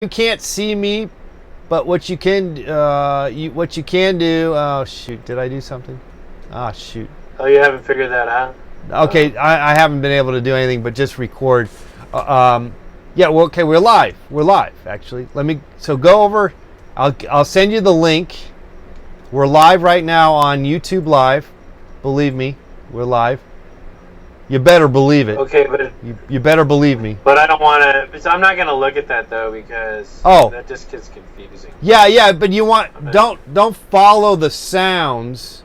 You can't see me, but what you can do. Oh shoot! Did I do something? Ah shoot! Oh, you haven't figured that out? Okay, I haven't been able to do anything but just record. Yeah. Well, okay, we're live. We're live actually. So go over. I'll send you the link. We're live right now on YouTube Live. Believe me, we're live. You better believe it. Okay, but you better believe me. But I don't want to. I'm not going to look at that though because that just gets confusing. Yeah, but you want don't follow the sounds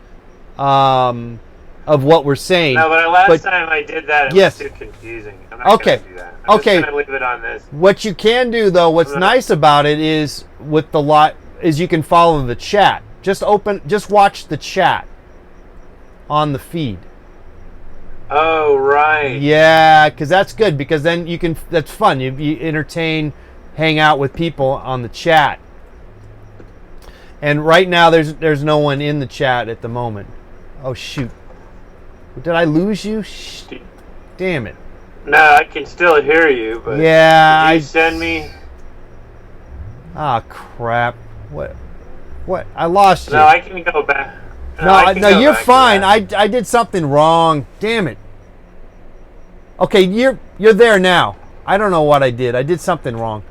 of what we're saying. No, but last time I did that, it was too confusing. I'm not going to do that. I'm just going to leave it on this. What you can do though, what's nice about it is with the lot is you can follow the chat. Just watch the chat on the feed. Oh, right. Yeah, because that's good. Because then you can. That's fun. You entertain, hang out with people on the chat. And right now, there's no one in the chat at the moment. Oh shoot! Did I lose you? Damn it! No, I can still hear you. But yeah, did you send me? Ah, crap! What? I lost you. No, I can go back. No, you're fine. I did something wrong. Damn it. Okay, you're there now. I don't know what I did. I did something wrong.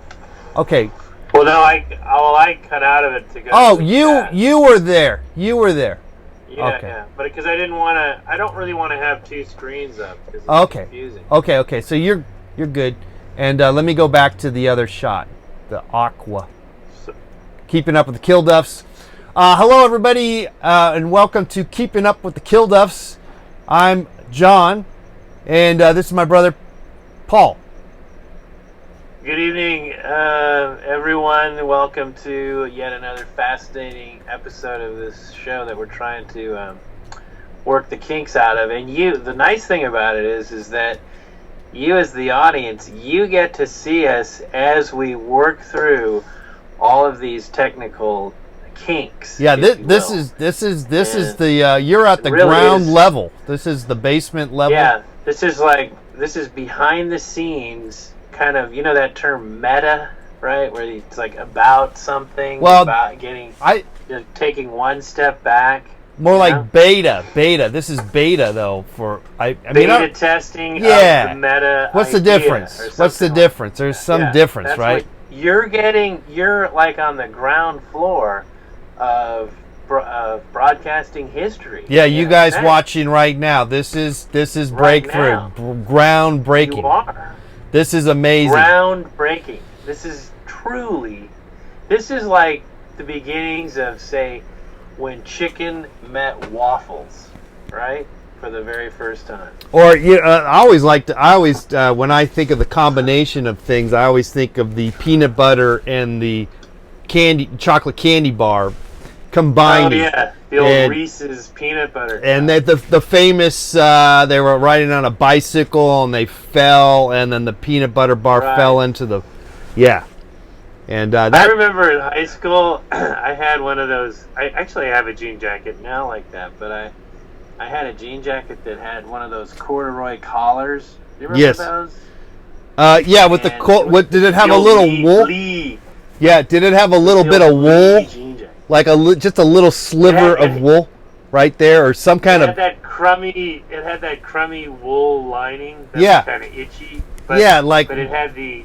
Okay. Well, no, I cut out of it to go. Oh, you were there. You were there. Yeah, okay. Yeah. But because I didn't want to. I don't really want to have two screens up because it's confusing. Okay. So you're good. And let me go back to the other shot, the aqua. Keeping up with the Kilduffs. Hello, everybody, and welcome to Keeping Up with the Kilduffs. I'm John, and this is my brother, Paul. Good evening, everyone. Welcome to yet another fascinating episode of this show that we're trying to work the kinks out of. And the nice thing about it is that you, as the audience, you get to see us as we work through all of these technical kinks. Yeah, this is the you're at the really ground level. This is the basement level. Yeah, this is behind the scenes kind of, that term meta, right? Where it's like about something, about taking one step back. More like beta. This is beta though beta testing of the meta. What's the difference? What's the difference? There's some difference, right? You're like on the ground floor of broadcasting history. Yeah, you guys watching right now. This is breakthrough, groundbreaking. You are. This is amazing. Groundbreaking. This is like the beginnings of, say, when chicken met waffles, right? For the very first time. Or when I think of the combination of things, I always think of the peanut butter and the chocolate candy bar combining. Oh yeah, the old Reese's peanut butter. And the famous they were riding on a bicycle and they fell, and then the peanut butter bar fell into the And I remember in high school, I had one of those. I actually have a jean jacket now like that, but I had a jean jacket that had one of those corduroy collars. Do you remember those? Yeah, with what did it have a little wool? Yeah, did it have a little bit of wool? Like just a little sliver of wool right there, or some kind of. It had that crummy wool lining. That was kind of itchy. But, but it had the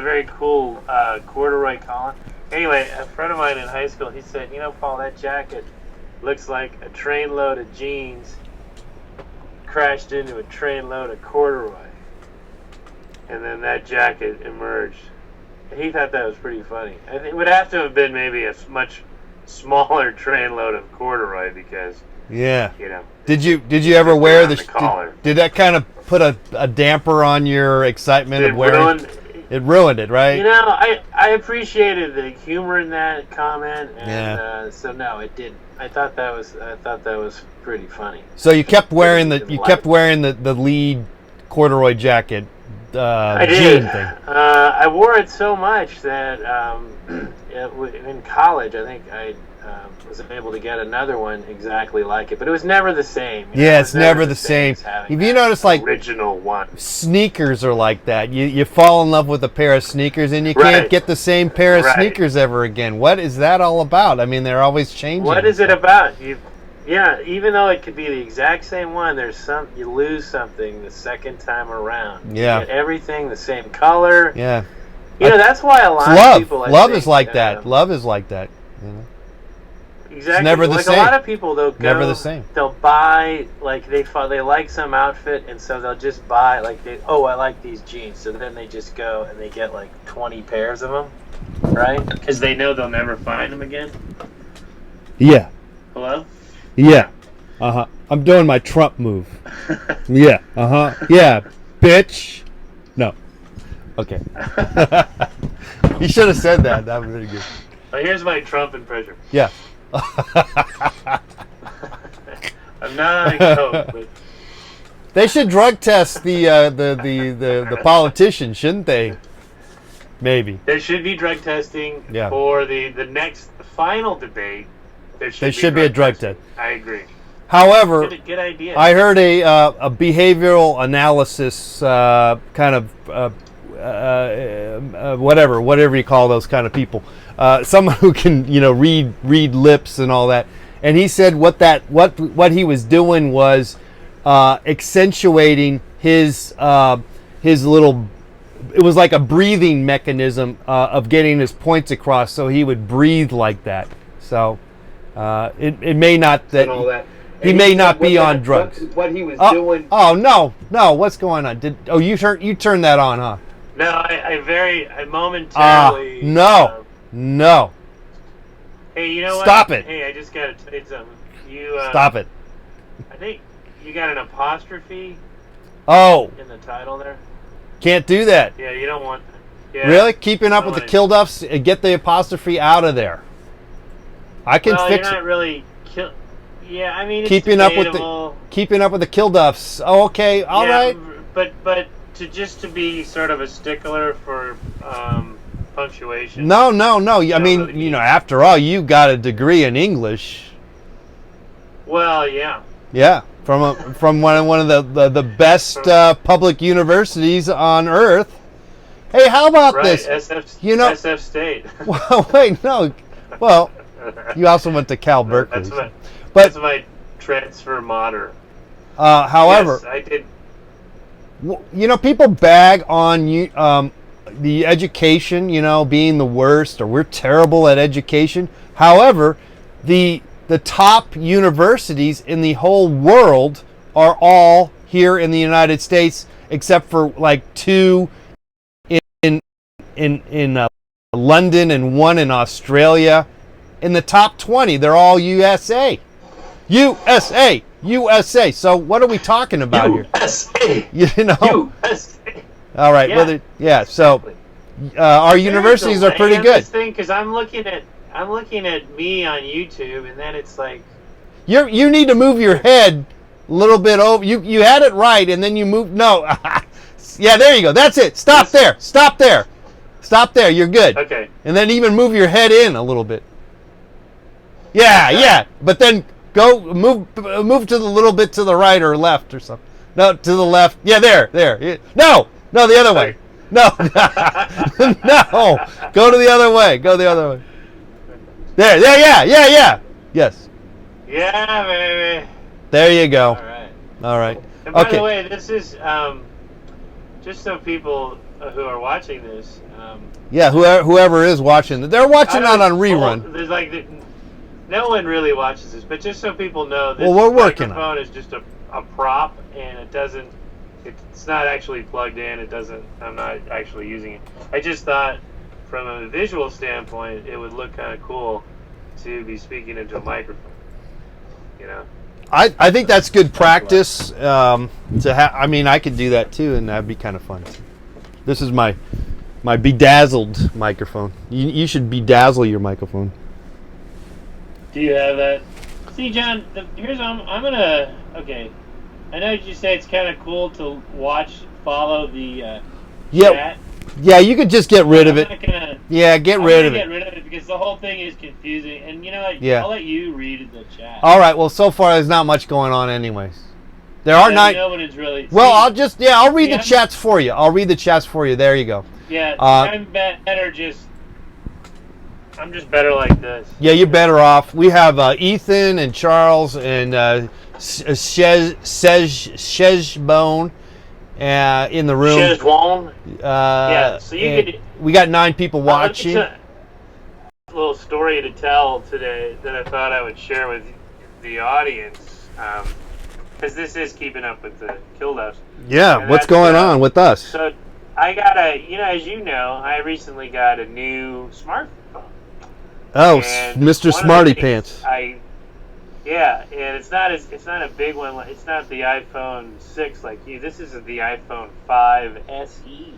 very cool corduroy collar. Anyway, a friend of mine in high school, he said, Paul, that jacket looks like a trainload of jeans crashed into a trainload of corduroy. And then that jacket emerged. He thought that was pretty funny. It would have to have been maybe a much smaller trainload of corduroy because, Did you ever wear the collar? Did that kind of put a damper on your excitement of wearing? It ruined it, right? I appreciated the humor in that comment, and so no, it didn't. I thought that was pretty funny. So you kept wearing the lead corduroy jacket I jean did. thing. I wore it so much that in college, I think I was able to get another one exactly like it, but it was never the same. Yeah, it's never the same. If you notice, like original one, sneakers are like that. You fall in love with a pair of sneakers, and you can't get the same pair of sneakers ever again. What is that all about? I mean, they're always changing. What is it about? Yeah, even though it could be the exact same one, you lose something the second time around. Yeah, you get everything the same color. Yeah, that's why a lot of people. Love is like that. Love is like that. You know? Exactly. It's never the same. A lot of people, they'll go. Never the same. They'll buy they like some outfit, and so they'll just buy I like these jeans. So then they just go and they get like 20 pairs of them, right? Because they know they'll never find them again. Yeah. Hello. Yeah. I'm doing my Trump move. Yeah. Yeah. Bitch. No. Okay. You should have said that. That was really good. Well, here's my Trump impression. Yeah. I'm not on coke, but they should drug test the politicians, shouldn't they? Maybe. There should be drug testing for the final debate. There should be a drug test. I agree. However, good idea. I heard a behavioral analysis kind of whatever you call those kind of people, someone who can read lips and all that, and he said what he was doing was accentuating his little. It was like a breathing mechanism of getting his points across, so he would breathe like that. So. It may not that, he may not be on drugs. What he was doing. Oh no! What's going on? You turned that on, huh? No, I momentarily. No. Hey, you know what? Stop it! Hey, I just got to say something. Stop it! I think you got an apostrophe. Oh. In the title there. Can't do that. Yeah, you don't want. Yeah, really? Keeping up with the Kilduffs? Get the apostrophe out of there. I can fix you're not really Yeah, I mean, it's keeping debatable. up with the Kilduffs. Oh, okay, all right. But to be sort of a stickler for punctuation. No. I mean, after all, you got a degree in English. Well, yeah. Yeah, from one of the best public universities on earth. Hey, how about this? SF State. Well, wait, no. Well. You also went to Cal Berkeley. That's my transfer mater. However, yes, I did. People bag on the education, being the worst, or we're terrible at education. However, the top universities in the whole world are all here in the United States, except for like 2 in London and 1 in Australia. In the top 20, they're all USA. USA. So what are we talking about here? USA. All right. Yeah. So our universities are pretty good. This thing, because I'm looking at me on YouTube, and then it's like you need to move your head a little bit over. You had it right, and then you move. No. Yeah, there you go. That's it. Stop there. You're good. Okay. And then even move your head in a little bit. Yeah. But then go move to the little bit to the right or left or something. No, to the left. Yeah, there. No, the other way. No. No. Go to the other way. There. Yeah. Yes. Yeah, baby. There you go. All right. And by the way, this is just so people who are watching this. Yeah, whoever is watching, they're watching it on rerun. There's no one really watches this, but just so people know, this we're working microphone is just a prop, and it's not actually plugged in. I'm not actually using it. I just thought, from a visual standpoint, it would look kind of cool to be speaking into a microphone. I think that's good practice. I could do that too, and that'd be kind of fun. This is my bedazzled microphone. You should bedazzle your microphone. Do you have that? See, John, here's I'm gonna. Okay, I know you say it's kind of cool to follow the chat. Yeah, you could just get rid of it. Get rid of it. Get rid of it because the whole thing is confusing. And you know what? Yeah. I'll let you read the chat. All right. Well, so far there's not much going on, anyways. There are not. Nobody's really. Well, I'll read the chats for you. I'll read the chats for you. There you go. Yeah, I'm better I'm just better like this. Yeah, you're better off. We have Ethan and Charles and Shejbone in the room. Shejbone? Yeah, so we got 9 people watching. A little story to tell today that I thought I would share with the audience. Because this is keeping up with the Kilduffs. Yeah, what's going on with us? So I got as you know, I recently got a new smartphone. Oh, Mr. Smarty Pants. And it's not a big one. It's not the iPhone 6 like you. This is the iPhone 5 SE.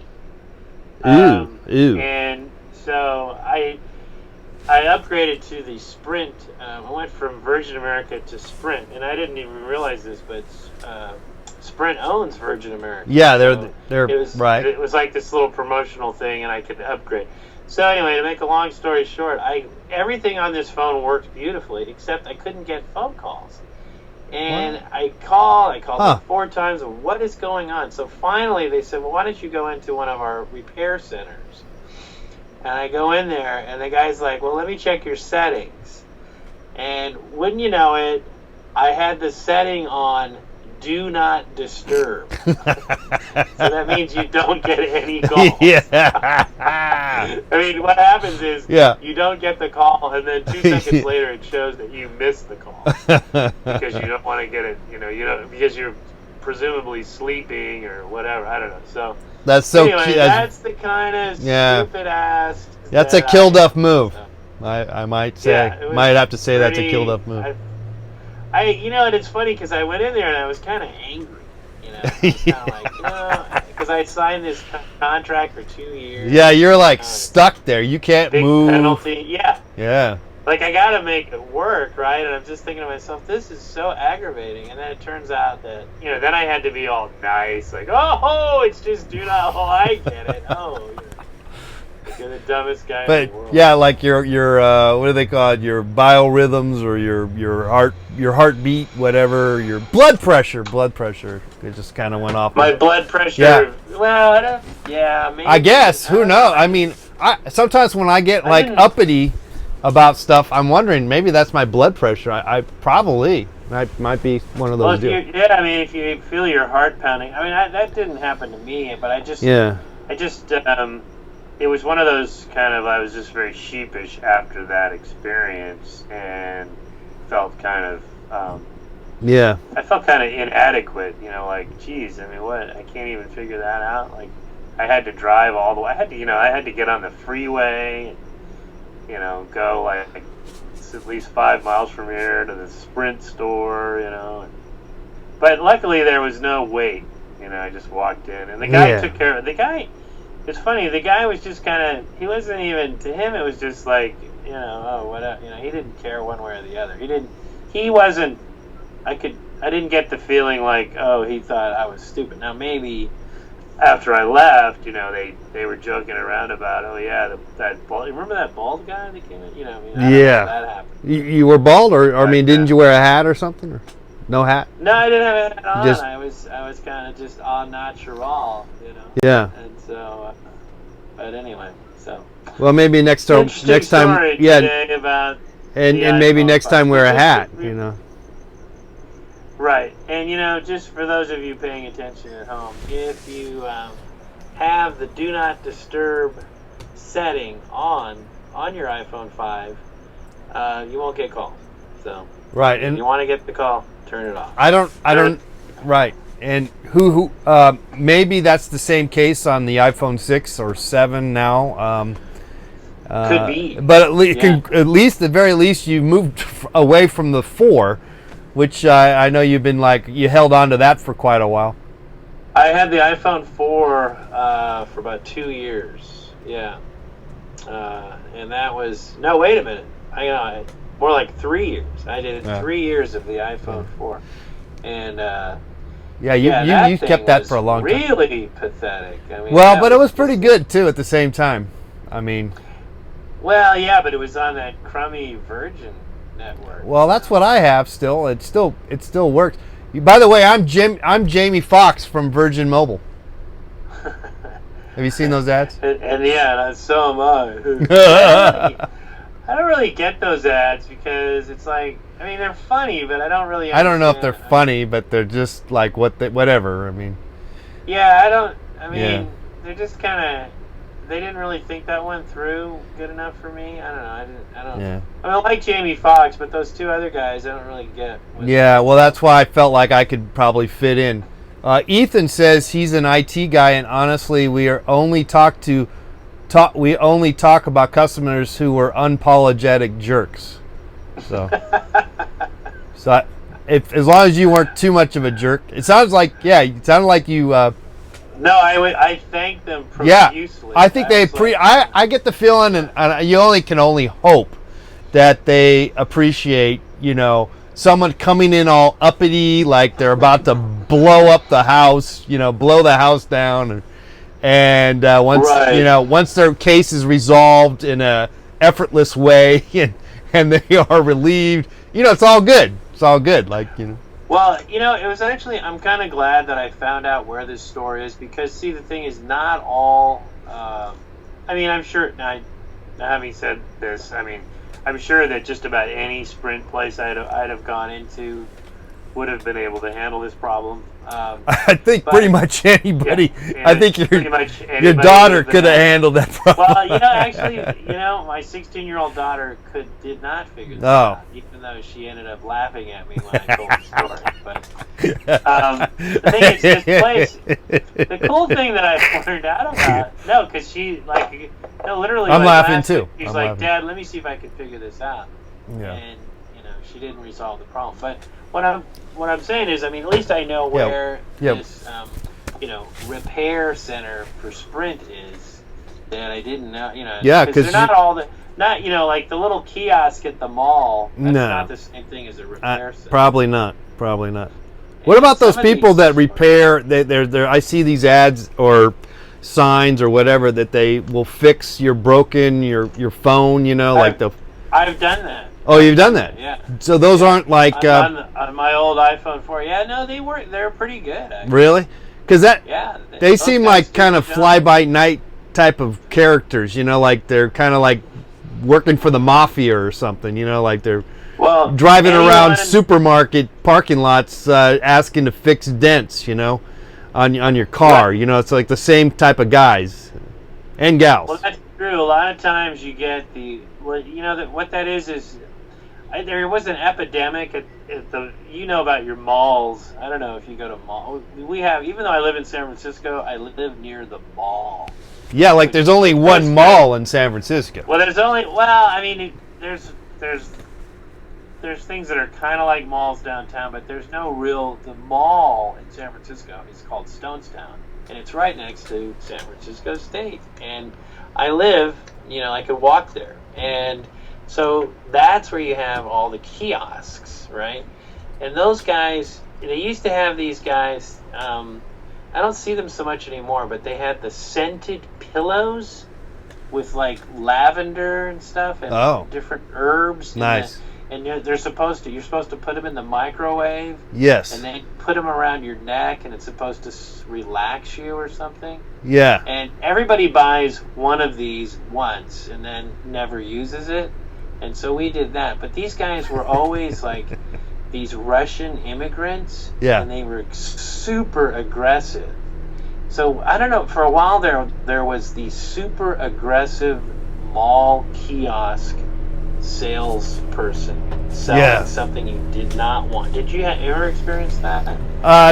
Ooh. And so I upgraded to the Sprint. I went from Virgin America to Sprint, and I didn't even realize this, but Sprint owns Virgin America. Yeah, they're right. It was like this little promotional thing, and I could upgrade. So anyway, to make a long story short, everything on this phone worked beautifully, except I couldn't get phone calls. And what? I called like 4 times. What is going on? So finally, they said, "Well, why don't you go into one of our repair centers?" And I go in there, and the guy's like, "Well, let me check your settings." And wouldn't you know it, I had the setting on Do Not Disturb. So that means you don't get any calls. Yeah. I mean, what happens is you don't get the call, and then 2 seconds later it shows that you missed the call because you don't want to get it. Because you're presumably sleeping or whatever. I don't know. So that's so anyway, cute. That's the kind of stupid ass. That's a Kilduff move. I might say. Might have to say that's a Kilduff move. And it's funny because I went in there and I was kind of angry. I was kind of like, because I signed this contract for 2 years. Yeah, you're like stuck there. You can't move. Big penalty. Yeah. Yeah. Like, I got to make it work, right? And I'm just thinking to myself, this is so aggravating. And then it turns out that, then I had to be all nice. Like, it's just do not, I get it. You're the dumbest guy in the world. Yeah, like your what do they call it? Your biorhythms or your heartbeat, whatever, your blood pressure. It just kind of went off. My blood pressure. Yeah. Well, maybe. I guess. Who knows? I mean, sometimes when I get uppity about stuff, I'm wondering maybe that's my blood pressure. I probably might be one of those. I mean, if you feel your heart pounding. I mean, that didn't happen to me, but I just it was one of those kind of, I was just very sheepish after that experience and felt kind of, I felt kind of inadequate, like, geez, I mean, what, I can't even figure that out. Like, I had to drive all the way, I had to get on the freeway and, go like it's at least 5 miles from here to the Sprint store, but luckily there was no wait, I just walked in and the guy took care of it. It's funny, the guy was just kind of, he wasn't even, to him it was just like, whatever, he didn't care one way or the other. He wasn't, I didn't get the feeling like, he thought I was stupid. Now maybe after I left, they were joking around about, that bald, remember that bald guy that came in? I don't know how that happened. You were bald, or didn't you wear a hat or something? Or no hat? No, I didn't have a hat on. I was kind of just au natural, Yeah. And so, but anyway, so. Well, maybe next time, about and maybe next time wear a hat, Right, and just for those of you paying attention at home, if you have the Do Not Disturb setting on your iPhone 5, you won't get calls. So. Right, and if you want to get the call, turn it off. I don't. Right. And who maybe that's the same case on the iPhone 6 or 7 now. Could be. But at the very least, you moved away from the 4, which I know you've been you held on to that for quite a while. I had the iPhone 4 for about 2 years. Yeah. And that was, no, wait a minute. More like 3 years. I did 3 years of the iPhone 4. And Yeah, you kept that for a long time. Really pathetic. I mean, well, but it was pretty good too at the same time. I mean, well, yeah, but it was on that crummy Virgin network. Well, that's what I have still. It still works. By the way, I'm Jamie Foxx from Virgin Mobile. Have you seen those ads? And yeah, so am I. I don't really get those ads because it's like, I mean, they're funny, but I don't really. I don't know if they're funny, but they're just like whatever. I mean. Yeah, they're just kind of. They didn't really think that one through good enough for me. I don't know. I don't. Yeah. I mean, I like Jamie Foxx, but those two other guys, I don't really get. Yeah, well, that's why I felt like I could probably fit in. Ethan says he's an IT guy, and honestly, we only talk about customers who were unapologetic jerks. So, as long as you weren't too much of a jerk, it sounded like you. No, I thank them profusely. Yeah, I think I get the feeling, and you can only hope that they appreciate, someone coming in all uppity, like they're about to blow up the house, blow the house down, and once their case is resolved in a effortless way, and they are relieved, it's all good. It's all good, Well, it was actually, I'm kind of glad that I found out where this store is because, see, the thing is not all, I'm sure, now having said this, I'm sure that just about any Sprint place I'd have gone into would have been able to handle this problem. I think pretty much anybody. Yeah, I think your daughter could have handled that problem. Well, actually, my 16-year-old daughter did not figure this out, even though she ended up laughing at me when I told the story. But the thing is, this place. The cool thing that I learned out about, because she literally. I'm laughing too. She's like, Dad, let me see if I can figure this out. Yeah. And she didn't resolve the problem, but. What I'm saying is, at least I know where this, repair center for Sprint is that I didn't know, Yeah, because they're not all like the little kiosk at the mall. That's not the same thing as a repair center. Probably not. What about those people that repair? I see these ads or signs or whatever that they will fix your phone. Like the. I've done that. Oh, you've done that? Yeah. So those aren't like on my old iPhone 4. Yeah, no, they weren't. They're pretty good. Actually. Really? Because they seem like kind of fly-by-night type of characters. Like they're kind of like working for the mafia or something. Like they're driving around supermarket parking lots asking to fix dents. On your car. Yeah. It's like the same type of guys and gals. Well, that's true. A lot of times you get what that is. There was an epidemic at the. About your malls. I don't know if you go to mall. We have, even though I live in San Francisco, I live near the mall. Yeah, like there's only one mall in San Francisco. Well, there's things that are kind of like malls downtown, but there's no real. The mall in San Francisco is called Stonestown, and it's right next to San Francisco State. And I live, I could walk there, and. So that's where you have all the kiosks, right? And those guys, they used to have these guys, I don't see them so much anymore, but they had the scented pillows with like lavender and stuff and different herbs. Nice. And you're supposed to put them in the microwave. Yes. And they put them around your neck, and it's supposed to relax you or something. Yeah. And everybody buys one of these once and then never uses it. And so we did that. But these guys were always like these Russian immigrants. Yeah. And they were super aggressive. So I don't know, for a while there was the super aggressive mall kiosk salesperson selling something you did not want. Did you ever experience that?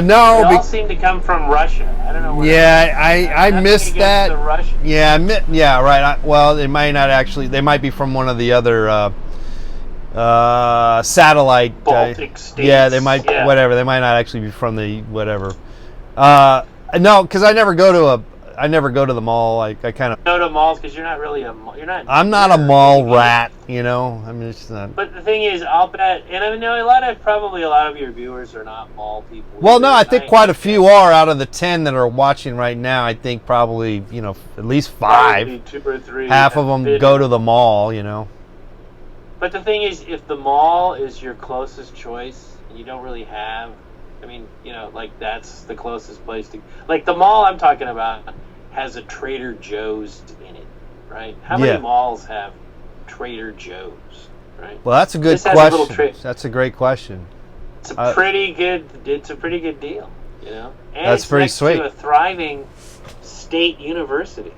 No. They all seem to come from Russia. I don't know. I missed that. The Russians. Yeah, right. Well, they might not actually. They might be from one of the other satellite. Baltic states. Yeah, they might. Yeah. Whatever. They might not actually be from the whatever. No, because I never go to I never go to the mall. I kind of go to malls because you're not really I'm not a mall rat, you know. I mean, it's not. But the thing is, I'll bet, and I know probably a lot of your viewers are not mall people. Well, no, I think quite a few are out of the 10 that are watching right now. I think probably, you know, at least 5, 2 or 3. Half of them go to the mall, you know. But the thing is, if the mall is your closest choice, and you don't really have, I mean, you know, like that's the closest place to, like the mall I'm talking about has a Trader Joe's in it, right? How many malls have Trader Joe's, right? Well, that's a good question. That's a great question. It's a pretty good. It's a pretty good deal, you know. And that's pretty sweet. To a thriving state university,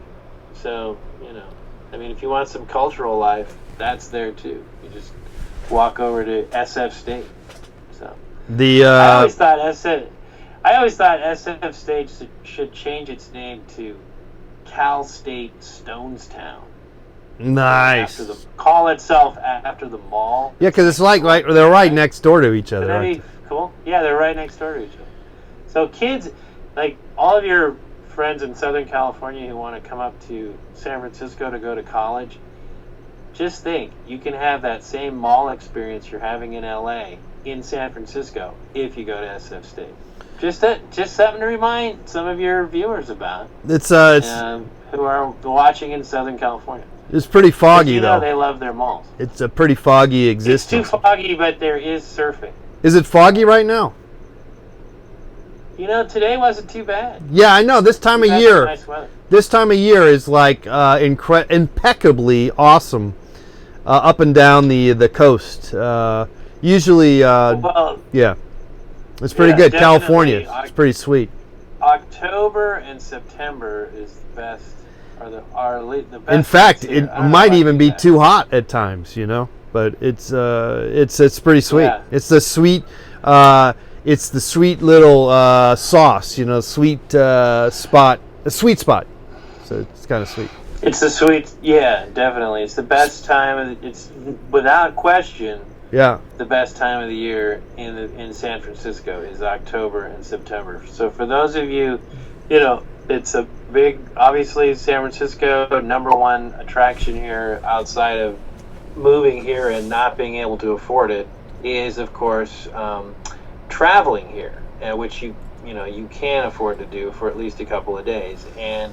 so you know, I mean, if you want some cultural life, that's there too. You just walk over to SF State. So I always thought SF State should change its name to Cal State Stonestown. Nice. Call itself after the mall. Yeah, because it's like they're right next door to each other. That'd be cool. Yeah, they're right next door to each other. So kids, like all of your friends in Southern California who want to come up to San Francisco to go to college, just think you can have that same mall experience you're having in LA in San Francisco if you go to SF State. Just something to remind some of your viewers about. It's who are watching in Southern California. It's pretty foggy though. They love their malls. It's a pretty foggy existence. It's too foggy, but there is surfing. Is it foggy right now? You know, today wasn't too bad. Yeah, I know. This time of year, nice weather. This time of year is like impeccably awesome up and down the coast. Usually, yeah, it's pretty good. California, it's pretty sweet. October and September is the best. Are the best. In fact, it might even be too hot at times, you know. But it's pretty sweet. Yeah. It's the sweet. It's the sweet little sauce, you know, sweet spot, a sweet spot. So it's kind of sweet. It's the sweet, yeah, definitely. It's the best time. It's without question. Yeah. The best time of the year in San Francisco is October and September. So for those of you, you know, it's a big, obviously San Francisco, #1 attraction here outside of moving here and not being able to afford it is, of course, traveling here, which you can afford to do for at least a couple of days. And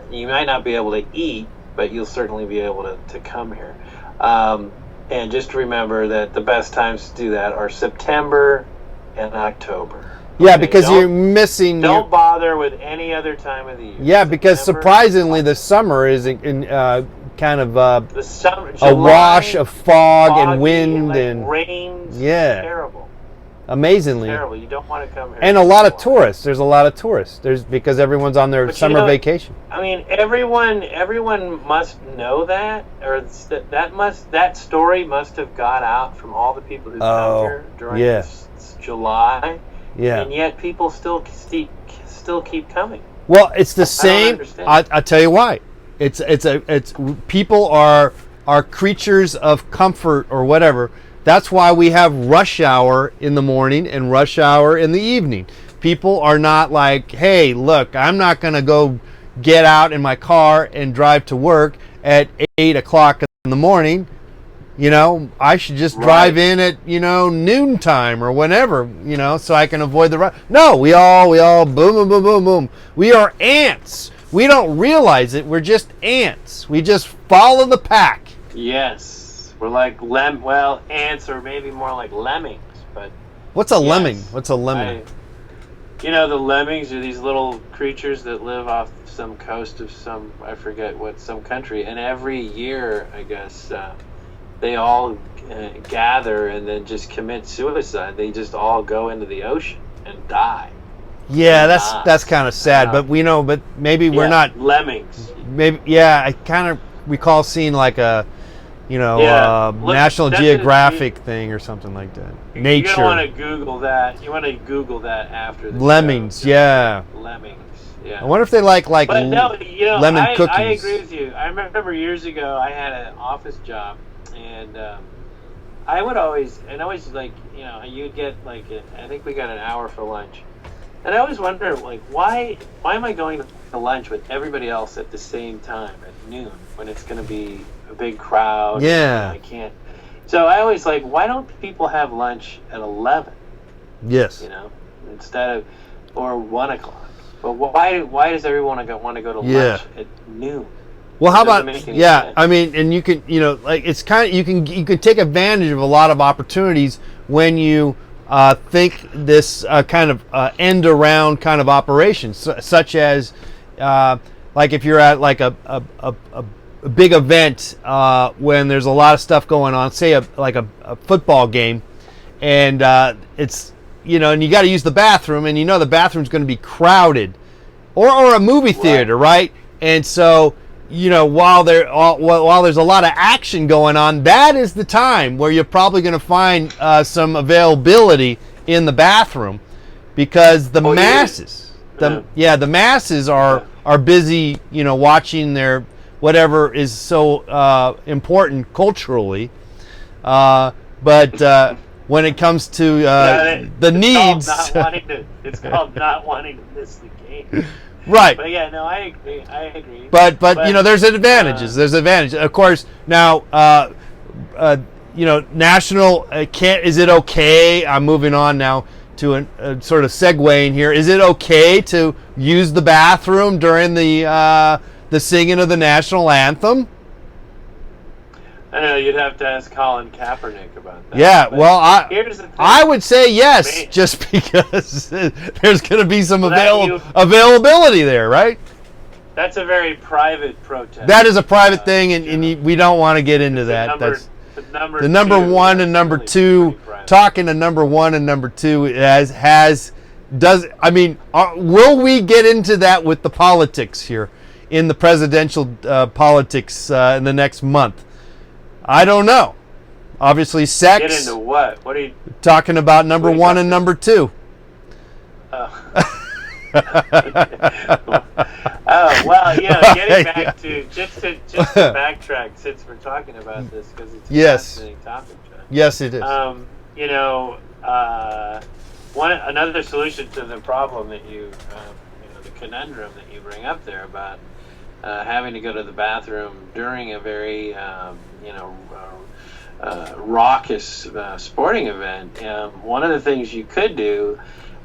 you might not be able to eat, but you'll certainly be able to come here. And just remember that the best times to do that are September and October. Yeah, okay, because you're missing. Don't bother with any other time of the year. Yeah, because surprisingly, the summer is in kind of the summer, July, a wash of fog and wind and rains. Yeah, terrible. Amazingly, terrible. You don't want to come here. And a lot of tourists. There's a lot of tourists. Because everyone's on their summer vacation. I mean, everyone must know that, or that story must have got out from all the people who come here during July. Yeah. And yet people still keep coming. Well, it's the same. I'll tell you why. It's people are creatures of comfort or whatever. That's why we have rush hour in the morning and rush hour in the evening. People are not like, hey, look, I'm not going to go get out in my car and drive to work at 8 o'clock in the morning. You know, I should just drive in at, noontime or whenever, so I can avoid the rush. No, we all boom, boom, boom, boom, boom. We are ants. We don't realize it. We're just ants. We just follow the pack. Yes. We're like ants, or maybe more like lemmings. But what's a lemming? What's a lemming? The lemmings are these little creatures that live off some coast of some country, and every year, I guess, they all gather and then just commit suicide. They just all go into the ocean and die. Yeah, that's kind of sad. But but maybe we're not lemmings. Maybe I kind of recall seeing like a National Geographic thing or something like that. Nature. You want to Google that. You want to Google that after the lemmings. show. Yeah. Lemmings. Yeah. I wonder if they like but no, lemon cookies. I agree with you. I remember years ago I had an office job, and I would always like you'd get I think we got an hour for lunch, And I always wonder, like, why am I going to lunch with everybody else at the same time at noon when it's going to be a big crowd? Yeah. I can't. So I always like, why don't people have lunch at 11? Yes. You know, instead of, or 1 o'clock. But why does everyone want to go to lunch at noon? Well, how about I mean, and you can, you know, like it's kind of you can take advantage of a lot of opportunities when you think this kind of end around kind of operations, such as like if you're at like a big event when there's a lot of stuff going on, say a football game, and it's, you know, and you got to use the bathroom, and you know the bathroom's going to be crowded, or a movie theater, right? And so, you know, while there's a lot of action going on, that is the time where you're probably going to find some availability in the bathroom, because the masses, the masses are busy, you know, watching their whatever is so important culturally, but when it comes to the needs, it's called not wanting to miss the game. Right. But yeah, no, I agree. But you know, there's advantages. There's advantages. Of course, now, you know, national is it okay? I'm moving on now to a sort of segueing here. Is it okay to use the bathroom during the singing of the national anthem? I know you'd have to ask Colin Kaepernick about that. Yeah, well, I would say yes, Man. just because there's going to be some availability there, right? That's a very private protest. That is a private thing, and we don't want to get into that. That's the number one and number two. Talking to number one and number two I mean, will we get into that with the politics here in the presidential politics in the next month? I don't know. Obviously, sex. Get into what? What are you talking about? Number one and number two. Oh. Oh, well, you know, getting back to just to backtrack, since we're talking about this, because it's a fascinating topic, John. Yes, it is. You know, another solution to the problem that you know, the conundrum that you bring up there about having to go to the bathroom during a very you know, raucous sporting event. One of the things you could do,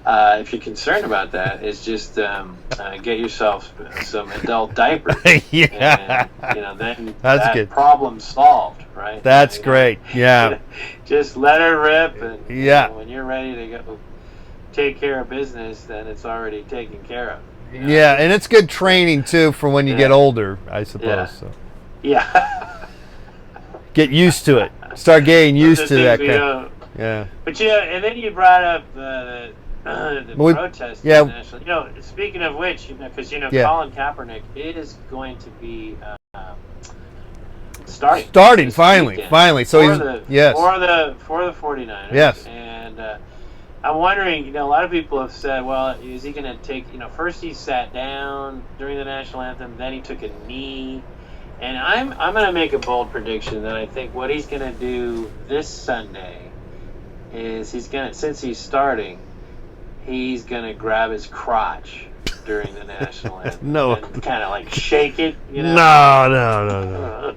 if you're concerned about that, is just get yourself some adult diapers. Yeah. And, you know, then that's good. Problem solved, right? That's great. Yeah. Just let her rip, and yeah, you know, when you're ready to go take care of business, then it's already taken care of. You know? Yeah, and it's good training too for when you get older, I suppose. Yeah. So. Yeah. Get used to it. Start getting used to that kind. Yeah. But you know, and then you brought up the protest. Yeah. International. You know, speaking of which, you know, because you know, Colin Kaepernick is going to be starting finally. So he's for the 49ers. Yes. And I'm wondering, you know, a lot of people have said, well, is he going to take? You know, first he sat down during the national anthem, then he took a knee. And I'm going to make a bold prediction that I think what he's going to do this Sunday is since he's starting, he's going to grab his crotch during the national anthem. No. And kind of like shake it, you know? No.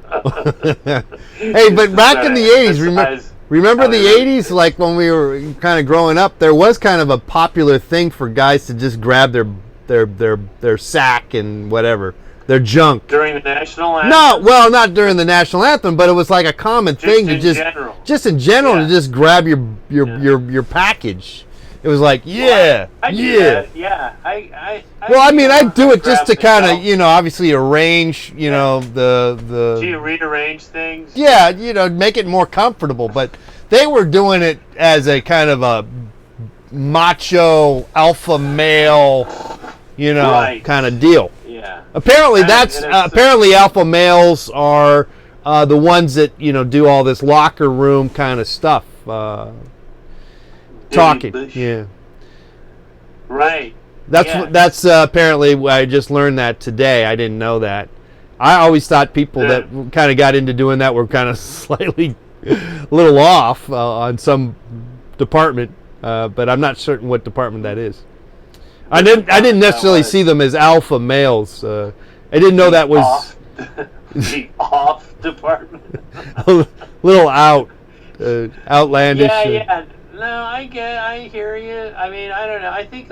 Hey, but back in the 80s, remember the 80s? Like when we were kind of growing up, there was kind of a popular thing for guys to just grab their sack and whatever. Their junk during the national anthem. No, well, not during the national anthem, but it was like a common thing to just in general to just grab your package. It was like, I do that. Well, I mean, I do it just to kind of, you know, obviously arrange, you know, the. Do you rearrange things? Yeah, you know, make it more comfortable. But they were doing it as a kind of a macho alpha male, you know, kind of deal. Yeah. Apparently, apparently alpha males are the ones that, you know, do all this locker room kind of stuff. Talking. Yeah. Right. That's apparently I just learned that today. I didn't know that. I always thought people that kind of got into doing that were kind of slightly a little off on some department, but I'm not certain what department that is. I didn't necessarily see them as alpha males. I didn't know that was the off department. a little outlandish. Yeah. No, I hear you. I mean, I don't know. I think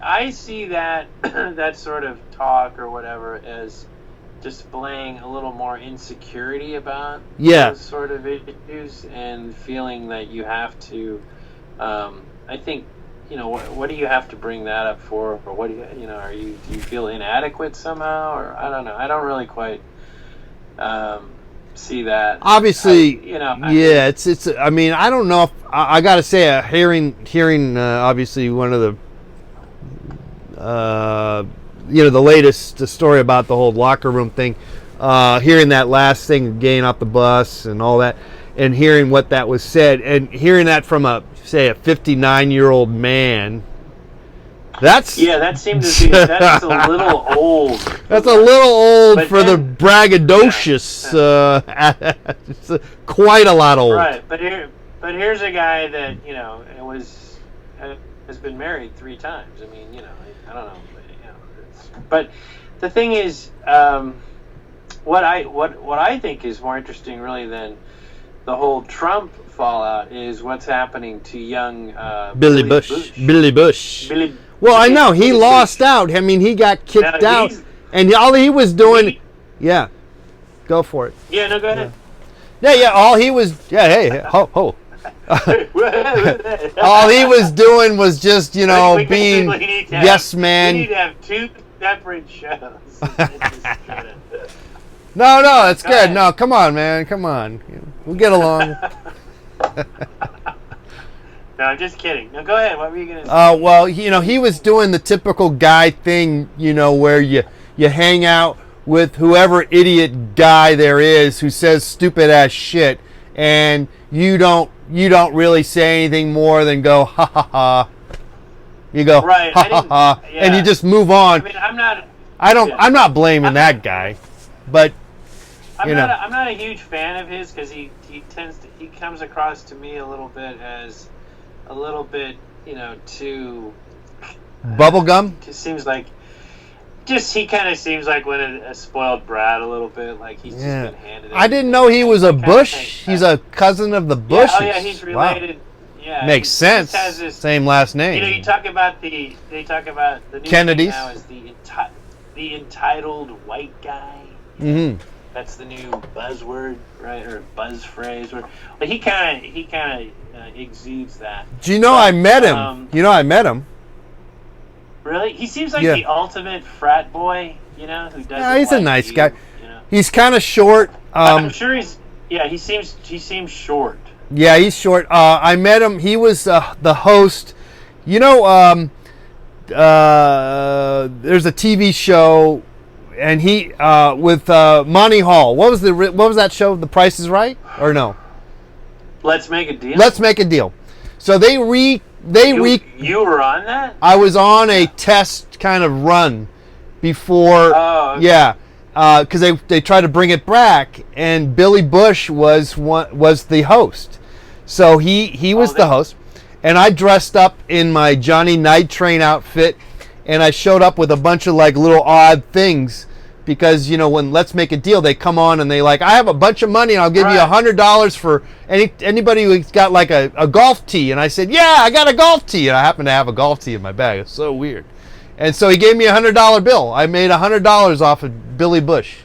I see that that sort of talk or whatever as displaying a little more insecurity about those sort of issues and feeling that you have to. I think, what do you have to bring that up for, or what do you do you feel inadequate somehow, or I don't know. I don't really quite see that. Obviously, it's. I mean, I don't know if I got to say, hearing obviously one of the the latest story about the whole locker room thing, hearing that last thing, getting off the bus and all that, and hearing what that was said, and hearing that from a 59-year-old man. That seems to be that's a little old. That's a little old for the braggadocious. It's quite a lot old. Right, but here's a guy that has been married 3 times. I mean, I don't know, but the thing is, what I think is more interesting, really, than the whole Trump fallout is what's happening to young Billy Bush. Well, I know he lost out. I mean, he got kicked out, and all he was doing. Go for it. Yeah, no, go ahead. Yeah. All he was. Yeah, hey, ho. All he was doing was just, being yes man. We need to have 2 separate shows. No, that's good. No, come on, man. Come on. We'll get along. No, I'm just kidding. No, go ahead. What were you going to say? Well, he was doing the typical guy thing, where you hang out with whoever idiot guy there is who says stupid ass shit, and you don't really say anything more than go ha ha ha. You go right, ha ha ha, and you just move on. I mean, I'm not blaming that guy, but I'm not a huge fan of his, because he comes across to me a little bit as a little bit too bubblegum. It seems like he kind of seems like a spoiled brat a little bit, like he's just been handed. I didn't know he was a Bush. He's a cousin of the Bushes. Yeah, he's related. Wow. Yeah, makes sense. Same last name. They talk about the new Kennedys now is the entitled white guy. Mm-hmm. That's the new buzzword, right, or buzz phrase. But he kind of exudes that. Do you know I met him? I met him. Really? He seems like the ultimate frat boy, who doesn't. Yeah, he's a nice guy. He's kind of short. I'm sure he's. Yeah, he seems short. Yeah, he's short. I met him. He was the host. There's a TV show, and he with Monty Hall. What was that show? The Price is Right, or no? Let's Make a Deal. Let's Make a Deal. So you were on that? I was on a test kind of run before. Oh, okay. Yeah. Because they tried to bring it back, and Billy Bush was the host. So he was the host, and I dressed up in my Johnny Night Train outfit, and I showed up with a bunch of like little odd things, because when Let's Make a Deal, they come on and they I have a bunch of money and I'll give you $100 for anybody who's got like a golf tee, and I said, yeah, I got a golf tee, and I happen to have a golf tee in my bag. It's so weird. And so he gave me $100 bill. I made $100 off of Billy Bush.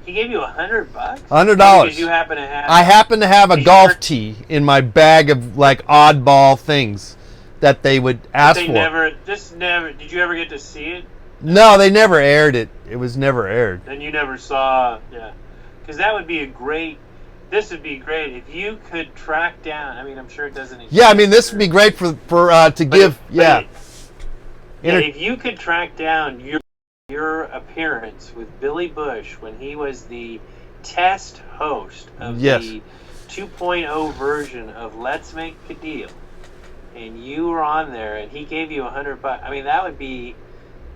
He gave you $100? $100. Because you happen to have. I happen to have a golf tee in my bag of like oddball things that they would ask for. Did you ever get to see it? No, they never aired it. It was never aired. And you never saw, because that would be a great. This would be great if you could track down. I mean, I'm sure it doesn't exist. Yeah, I mean, this would be great to give. If you could track down your appearance with Billy Bush when he was the test host of the 2.0 version of Let's Make a Deal, and you were on there, and he gave you $100. I mean, that would be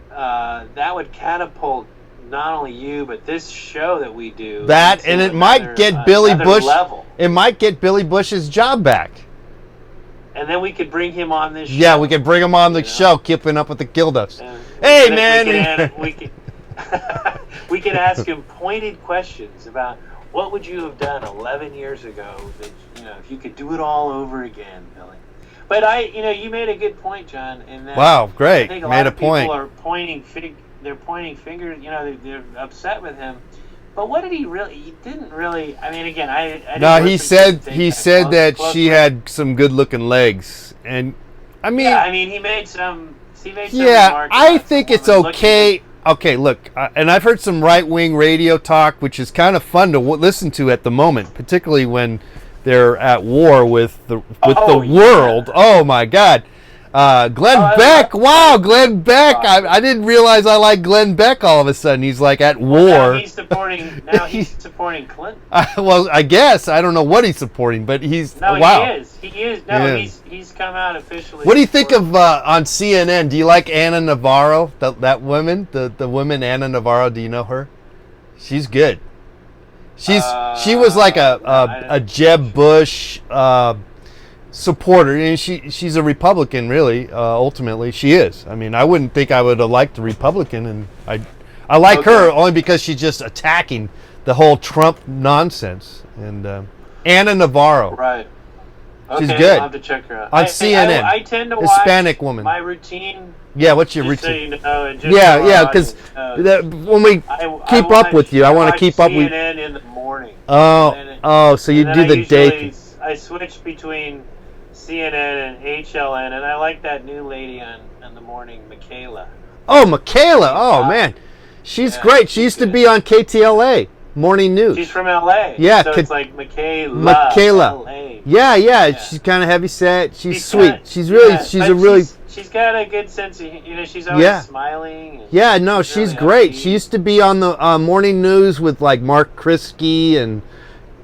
that would catapult not only you but this show that we do. That, and it might get Billy Bush. Level. It might get Billy Bush's job back. and then we could bring him on this show. Yeah, we could bring him on the show, keeping up with the Kilduffs. Hey, man! We could ask him pointed questions about what would you have done 11 years ago that, if you could do it all over again, Billy. But you made a good point, John. In that wow, great. I think a made lot a of people point. are pointing fingers. They're upset with him. But what did he really? He didn't really. I mean, again, I didn't no, he said that she had some good-looking legs, and I mean, yeah, I mean, he made some. Yeah, I think it's okay. Okay, look, and I've heard some right-wing radio talk, which is kind of fun to listen to at the moment, particularly when they're at war with the world. Oh my God, Glenn Beck! Wow, Glenn Beck! I didn't realize I like Glenn Beck. All of a sudden, he's like at war. Now he's supporting Clinton. Well, I guess I don't know what he's supporting, but he's wow. He is. No, he's come out officially. What do you think of on CNN? Do you like Anna Navarro? That woman, the woman Anna Navarro. Do you know her? She's good. She was like a Jeb Bush supporter, and she's a Republican, really. Ultimately, she is. I mean, I wouldn't think I would have liked a Republican, and I like her only because she's just attacking the whole Trump nonsense. And Anna Navarro, right? Okay, she's good. I'll have to check her out. On CNN. I tend to Hispanic watch woman. my routine. Yeah, what's your routine? routine? Yeah, because when we keep up with you, I want to keep up with CNN in the morning. So you do the day. I switch between CNN and HLN, and I like that new lady on the morning, Michaela. Oh, Michaela! Oh man, she's great. She used to be on KTLA Morning News. She's from LA. Yeah, so it's like Michaela. LA. Yeah. She's kind of heavy set. She's sweet. She's got a good sense of, she's always smiling. She's really great. She used to be on the Morning News with like Mark Krisky and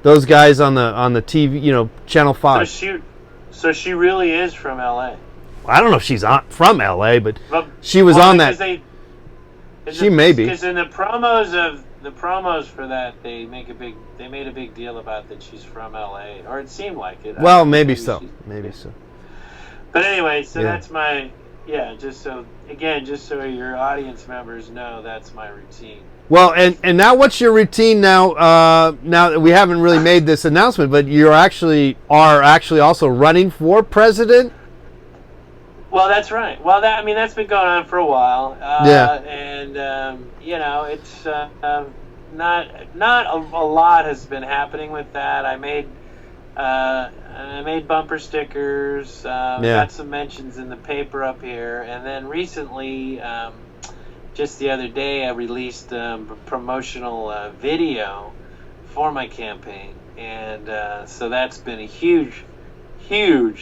those guys on the TV, Channel 5. So she really is from LA. I don't know if she's from LA, but she was on that. She may be. Because in the promos for that, they made a big deal about that she's from LA, or it seemed like it. Well, maybe so. But anyway, so that's my just so your audience members know, that's my routine. Well, and now what's your routine now? Now that we haven't really made this announcement, but you are actually also running for president. Well, that's right. Well, that's been going on for a while. And it's not a lot has been happening with that. I made bumper stickers. Got some mentions in the paper up here, and then recently, just the other day, I released a promotional video for my campaign, and so that's been a huge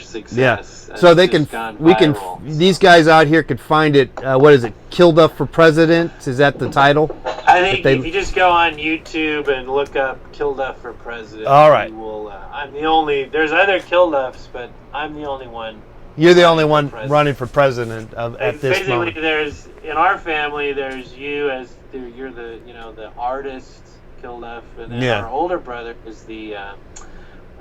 success. So these guys out here could find it. What is it? Kilduff for President? Is that the title? I think if you just go on YouTube and look up Kilduff for President, all right. You will, I'm the only. There's other Kilduffs, but I'm the only one. You're the only one running for president at this moment. Basically, in our family, there's you as you're the the artist Kilduff, and then our older brother is the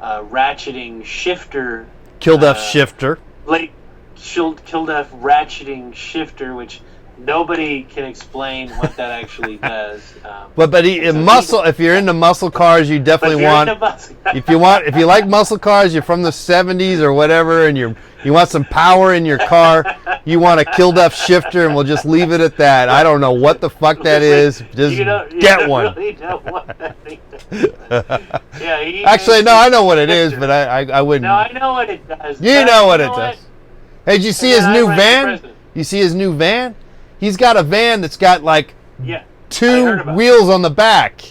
ratcheting shifter. Kilduff shifter. Late Kilduff ratcheting shifter, which nobody can explain what that actually does. If you're into muscle cars, you definitely want. If you like muscle cars, you're from the '70s or whatever, and you want some power in your car, you want a Kilduff shifter, and we'll just leave it at that. I don't know what the fuck that is. Just get one. Really don't want that thing Actually, no, I know what it is, but I wouldn't. No, I know what it does. You know what it does. Hey, did you see his new van? You see his new van? He's got a van that's got like 2 wheels on the back.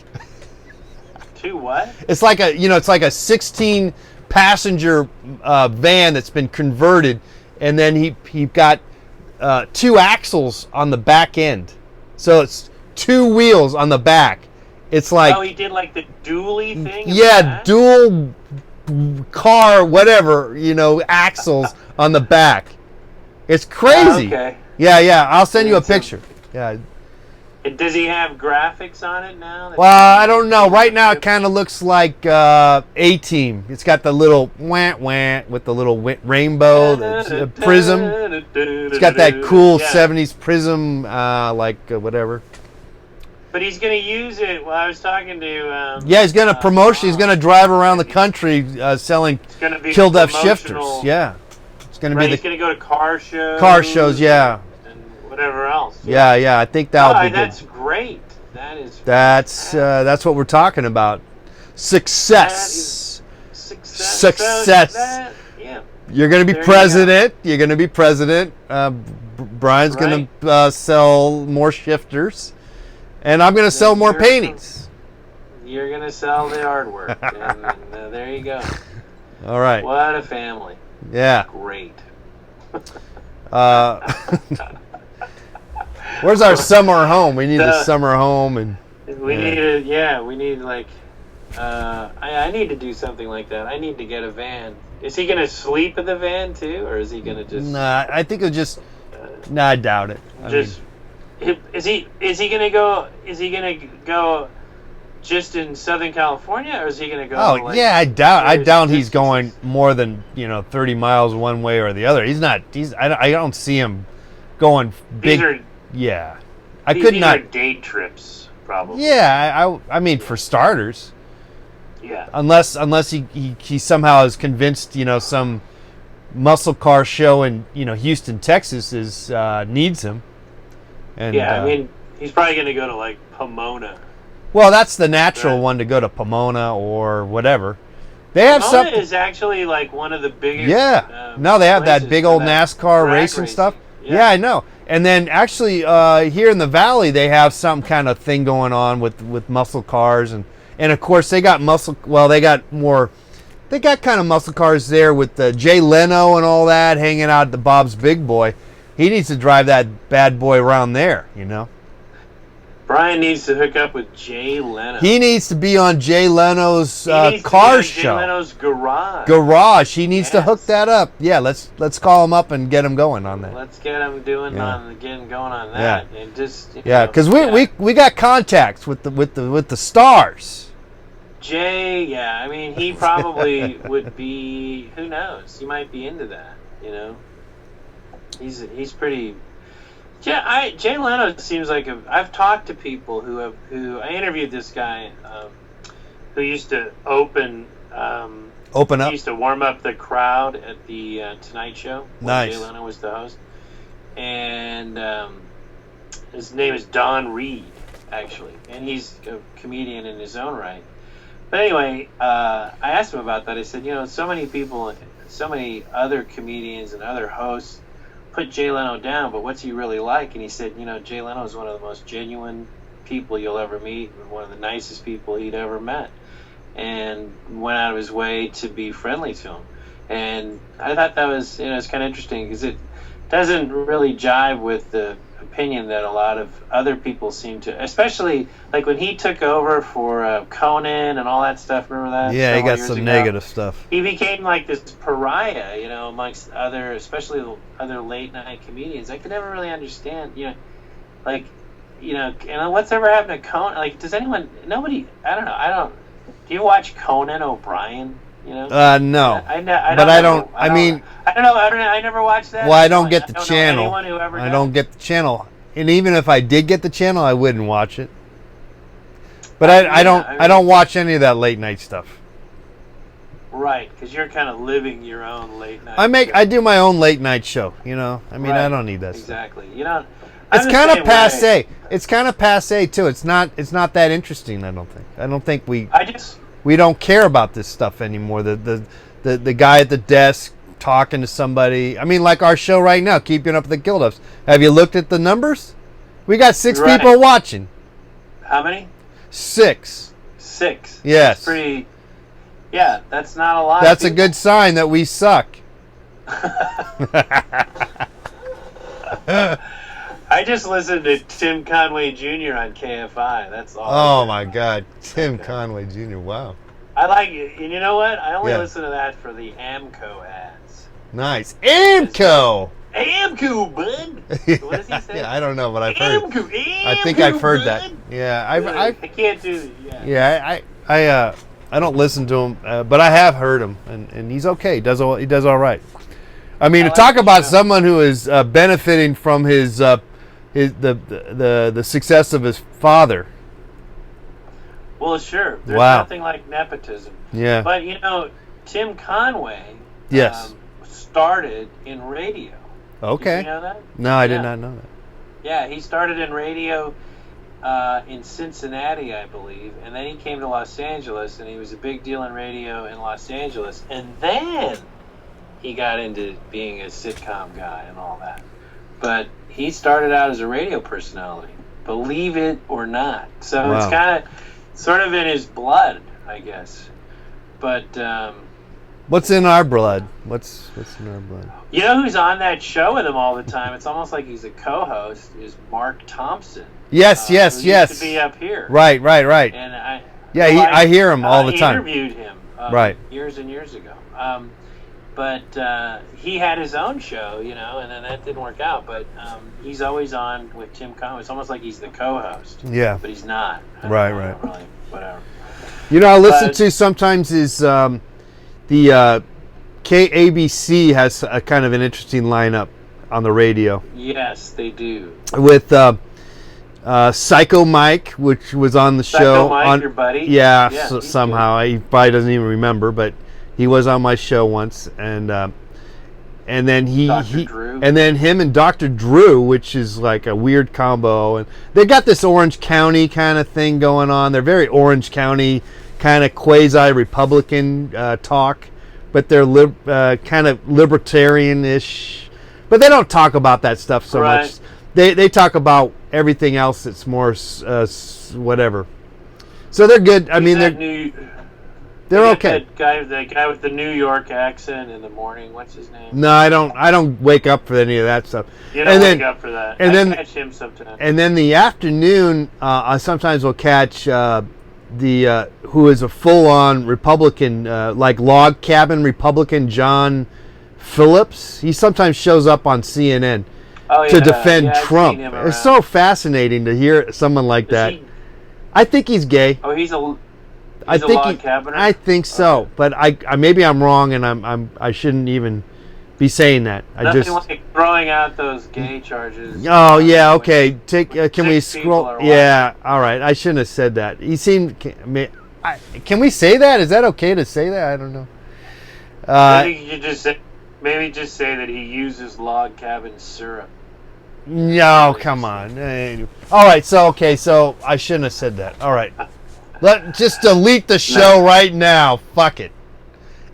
2 what? It's like a 16 passenger van that's been converted, and then he got 2 axles on the back end. So it's 2 wheels on the back. It's like he did like the dually thing. Yeah, dual car, whatever, axles on the back. It's crazy. Okay. Yeah. I'll send you a picture. Yeah. Does he have graphics on it now? Well, I don't know. Right now, it kind of looks like A-Team. It's got the little wah with the little rainbow prism. It's got that cool 70s prism, whatever. But he's going to use it. Well, I was talking to... he's going to promotion. He's going to drive around the country selling Kilduff shifters. Yeah. It's going to be he's going to go to car shows. Car shows, yeah. Whatever else. Yeah, I think that'll be good. That's great. That's what we're talking about. Success. Success. Yeah. You're going to be president. You're going to be president. Brian's going to sell more shifters, and I'm going to sell more paintings. You're going to sell the artwork, and there you go. All right. What a family. Yeah. Great. Where's our summer home? We need a summer home, and we need I need to do something like that. I need to get a van. Is he gonna sleep in the van too, or is he gonna just? Nah, I think it'll just. I doubt it. Is he gonna go? Is he gonna go just in Southern California, or is he gonna go? Oh I doubt he's going more than 30 miles one way or the other. He's not. I don't see him going big. These are day trips, probably. Yeah, I mean, for starters. Yeah. Unless he somehow is convinced, some muscle car show in Houston, Texas needs him. And I mean, he's probably going to go to Pomona. Well, that's the natural one to go to Pomona or whatever. They have Pomona is actually one of the biggest. Yeah. No, they have that big old NASCAR racing stuff. Yeah, I know. And then actually here in the valley they have some kind of thing going on with muscle cars and of course they got kind of muscle cars there with Jay Leno and all that hanging out at the Bob's Big Boy. He needs to drive that bad boy around there, Brian needs to hook up with Jay Leno. He needs to be on Jay Leno's car show. Jay Leno's garage. He needs to hook that up. Yeah, let's call him up and get him going on that. Let's get him going on that. Yeah. And just because we got contacts with the stars. Jay, I mean he probably would be. Who knows? He might be into that. He's pretty. Yeah, Jay Leno seems like I've talked to people who I interviewed this guy who used to open up. He used to warm up the crowd at the Tonight Show. Nice. Jay Leno was the host, and his name is Don Reed, actually, and he's a comedian in his own right. But anyway, I asked him about that. I said, so many people, so many other comedians and other hosts put Jay Leno down, but what's he really like? And he said, Jay Leno is one of the most genuine people you'll ever meet, one of the nicest people he'd ever met, and went out of his way to be friendly to him. And I thought that was, it's kind of interesting because it doesn't really jive with the opinion that a lot of other people seem to, especially when he took over for Conan and all that stuff. Remember that? Yeah, he got some negative stuff. He became this pariah, amongst especially other late night comedians. I could never really understand, and what's ever happened to Conan? Does anyone? Nobody. I don't know. Do you watch Conan O'Brien? No. I never watched that. Well, I don't get the channel. I don't get the channel, and even if I did get the channel, I wouldn't watch it. But I don't watch any of that late night stuff. Right, because you're kind of living your own late night. I do my own late night show. I don't need that. Exactly. Stuff. It's kind of passe. It's kind of passe too. It's not that interesting. I don't think we don't care about this stuff anymore. The guy at the desk talking to somebody. I mean, like our show right now, Keeping Up with the Kilduffs. Have you looked at the numbers? We got 6 people watching. How many? 6. 6. Yes. That's pretty. Yeah, that's not a lot. That's a good sign that we suck. I just listened to Tim Conway Jr. on KFI. That's all. Oh my God, Tim Conway Jr. Wow. I like it. And you know what? I only listen to that for the Amco ads. Nice. Amco! I am cool, bud. What does he say? Yeah, I don't know, but I've I heard. am cool. I think I've heard that. Yeah, I can't do it. Yeah. Yeah, I don't listen to him, but I have heard him, and he's okay. He does all right. I mean, to talk about someone who is benefiting from his the success of his father. Well, sure. There's Wow. nothing like nepotism. Yeah. But Tim Conway. Yes. Started in radio. Okay. Did you know that? No, I did not know that. Yeah, he started in radio in Cincinnati, I believe, and then he came to Los Angeles, and he was a big deal in radio in Los Angeles, and then he got into being a sitcom guy and all that. But he started out as a radio personality, believe it or not. So It's kind of sort of in his blood, I guess. But what's in our blood? What's in our blood? You know who's on that show with him all the time? It's almost like he's a co-host. Is Mark Thompson? Yes. Who used to be up here. Right. And I hear him all the time. I interviewed him years and years ago. But he had his own show, and then that didn't work out. But he's always on with Tim Conway. It's almost like he's the co-host. Yeah. But he's not. Right. Really, whatever. I listen to sometimes is the KABC has a kind of an interesting lineup on the radio. Yes, they do. With Psycho Mike, which was on the show. Psycho Mike, your buddy? Yeah, somehow. He probably doesn't even remember, but he was on my show once. And then and then him and Dr. Drew, which is like a weird combo. And they got this Orange County kind of thing going on. They're very Orange County, kind of quasi-Republican talk. But they're kind of libertarian-ish. But they don't talk about that stuff so much. They talk about everything else that's more whatever. So they're good. I mean, they're okay. That guy with the New York accent in the morning. What's his name? No, I don't wake up for any of that stuff. You don't wake up for that. I catch him sometimes. And then the afternoon, I sometimes will catch who is a full-on Republican, like log cabin Republican, John Phillips. He sometimes shows up on CNN to defend Trump. It's so fascinating to hear someone like that. I think he's gay. Oh, he's a log cabinet? I think so, okay. But I maybe I'm wrong, and I shouldn't even be saying that. Nothing like throwing out those gay charges. Oh yeah, okay. Can we scroll? Yeah, all right. I shouldn't have said that. He seemed. Can we say that? Is that okay to say that? I don't know. Maybe you just say that he uses log cabin syrup. No, come on. All right, so I shouldn't have said that. All right, just delete the show right now. Fuck it.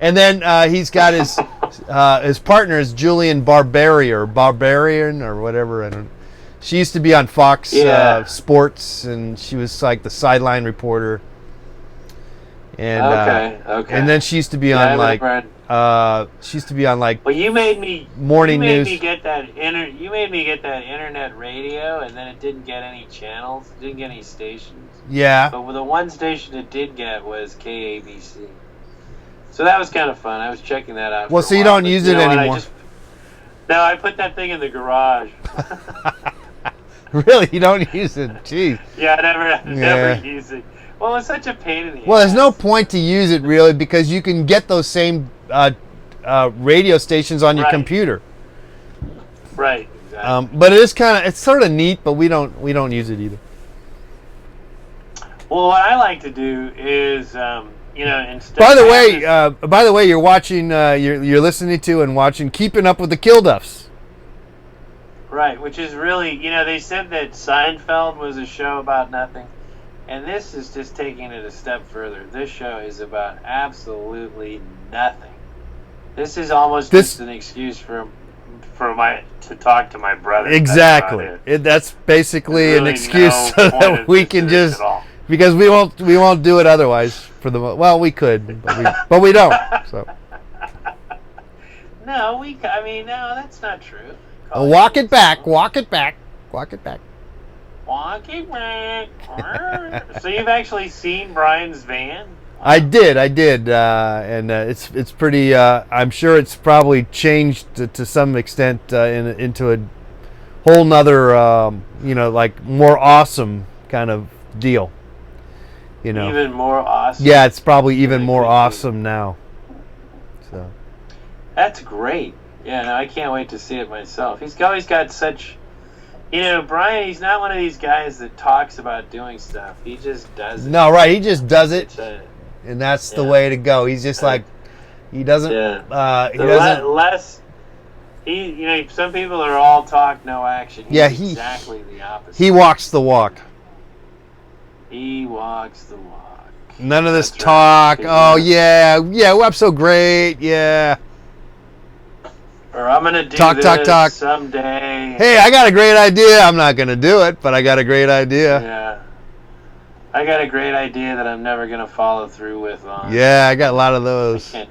And then he's got his partner is Julian Barbarian or whatever. I don't. She used to be on Fox Sports, and she was like the sideline reporter. And okay. And then she used to be on like. She used to be on like. Well, you made me morning news. You made me get that internet radio, and then it didn't get any channels. It didn't get any stations. Yeah. But the one station it did get was KABC. So that was kind of fun. I was checking that out. Well, so you don't use it anymore. No, I put that thing in the garage. Really? You don't use it? Jeez. Yeah, I never use it. Well, it's such a pain in the ass. Well, there's no point to use it, really, because you can get those same radio stations on your computer. Right, exactly. But it's sort of neat, but we don't use it either. Well, what I like to do is, instead. By the way, you're watching, you're listening to and watching Keeping Up with the Kilduffs. Right, which is really, they said that Seinfeld was a show about nothing, and this is just taking it a step further. This show is about absolutely nothing. This is almost just an excuse to talk to my brother. Exactly. That's basically an excuse so that we can just. Because we won't do it otherwise. We could, but we don't. So. No, that's not true. Walk it back. So you've actually seen Brian's van? I did, and it's pretty. I'm sure it's probably changed to some extent into a whole nother, like more awesome kind of deal. Even more awesome. Yeah, it's probably even more awesome now. So. That's great. Yeah, no, I can't wait to see it myself. He's always got such. Brian, he's not one of these guys that talks about doing stuff. He just does it. No, right. He just does it. And that's the way to go. He's just like, he doesn't. Yeah. He doesn't. Less. Some people are all talk, no action. He's exactly the opposite. He walks the walk. He walks the walk. None of this talk. Right. Oh yeah, I'm so great. Yeah. Or I'm gonna do this someday. Hey, I got a great idea. I'm not gonna do it, but I got a great idea. Yeah. I got a great idea that I'm never going to follow through with on. Yeah, I got a lot of those. Got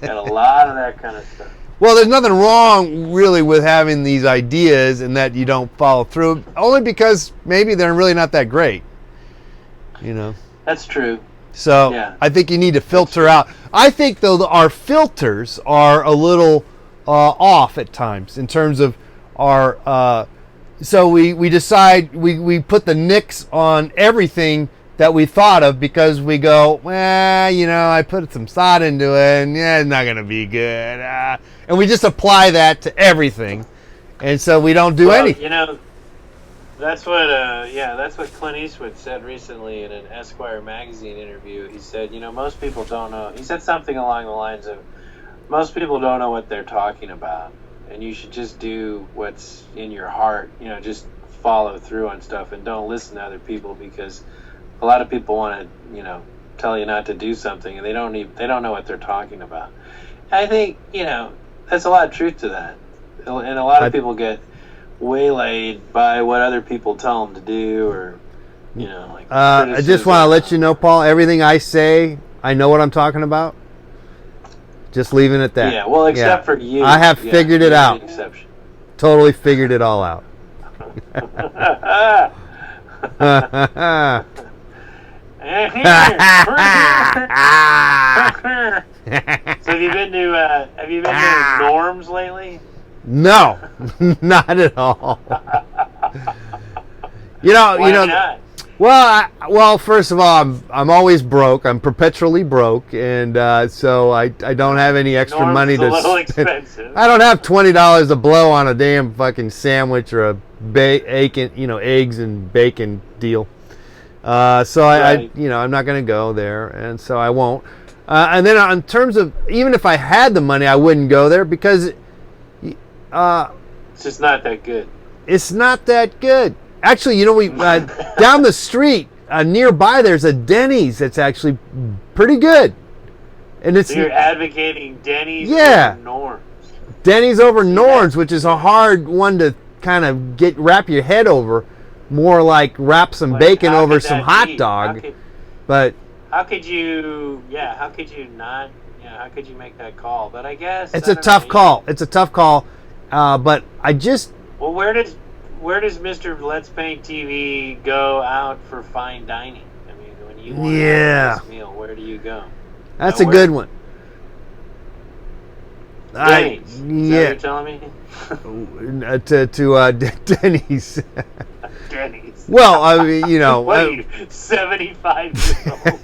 a lot of that kind of stuff. Well, there's nothing wrong really with having these ideas and that you don't follow through, only because maybe they're really not that great. That's true. So I think you need to filter out. I think, though, our filters are a little off at times in terms of our... So we decide, we put the nix on everything that we thought of because we go, well, I put some thought into it and it's not going to be good. And we just apply that to everything. And so we don't do anything. That's what Clint Eastwood said recently in an Esquire magazine interview. He said, most people don't know. He said something along the lines of, most people don't know what they're talking about. And you should just do what's in your heart, just follow through on stuff and don't listen to other people because a lot of people want to, tell you not to do something and they don't know what they're talking about. I think, there's a lot of truth to that. And a lot of people get waylaid by what other people tell them to do or, I just want to let you know, Paul, everything I say, I know what I'm talking about. Just leaving it at that. Yeah, well, except for you. I have figured it out. Exception. Totally figured it all out. So have you been to Norm's lately? No, not at all. Why not? Well, first of all, I'm always broke. I'm perpetually broke, and so I don't have any extra money to spend. A little expensive. I don't have $20 to blow on a damn fucking sandwich or a eggs and bacon deal. So right. I'm not going to go there, and so I won't. And then in terms of, even if I had the money, I wouldn't go there because it's just not that good. It's not that good. Actually, we down the street nearby there's a Denny's that's actually pretty good, and it's. So you're advocating Denny's over Norm's. Denny's over Norm's, which is a hard one to kind of wrap your head over. More like wrap some bacon over some hot dog. But how could you? Yeah, how could you not? Yeah, how could you make that call? But I guess it's a tough call. It's a tough call. But I just. Well, where does Mr. Let's Paint TV go out for fine dining? I mean, when you want to have a nice meal, where do you go? That's a good one. Denny's. Is that what you're telling me? to Denny's. Denny's. Well, I mean, What are you, 75 years old?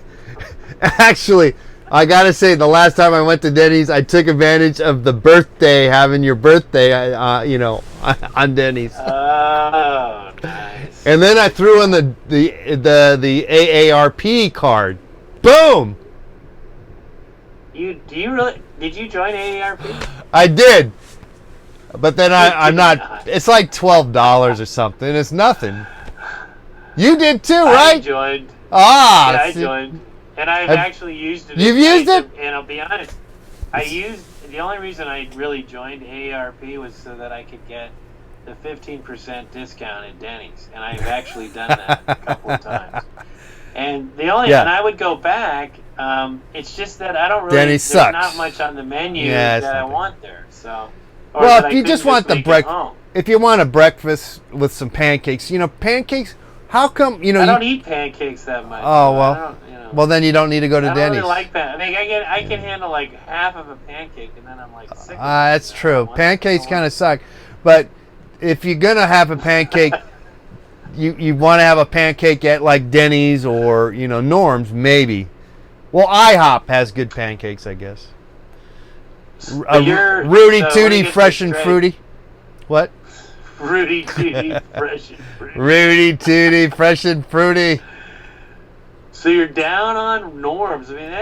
Actually, I gotta say, the last time I went to Denny's, I took advantage of the birthday, having your birthday, on Denny's. Oh, nice. And then I threw in the AARP card. Boom. Did you join AARP? I did, but then I'm not. It's like $12 or something. It's nothing. You did too, right? I joined. I joined. And I've actually used it. You've used it? And I'll be honest, the only reason I really joined AARP was so that I could get the 15% discount at Denny's. And I've actually done that a couple of times. And and I would go back, it's just that I don't really, Denny's there's sucks. Not much on the menu that I want there. So, well, if you just want the breakfast, if you want a breakfast with some pancakes, pancakes, How come I don't eat pancakes that much. Oh well. Well, then you don't need to go to Denny's. I don't really like that. I mean, I can handle like half of a pancake, and then I'm like sick of it. That's true. Pancakes kind of suck, but if you're gonna have a pancake, you want to have a pancake at like Denny's or Norm's maybe. Well, IHOP has good pancakes, I guess. Rudy Tooty, fresh and fruity. What? Rudy Tooty, fresh and fruity. Rudy Tooty, fresh and fruity. So you're down on Norm's. I mean,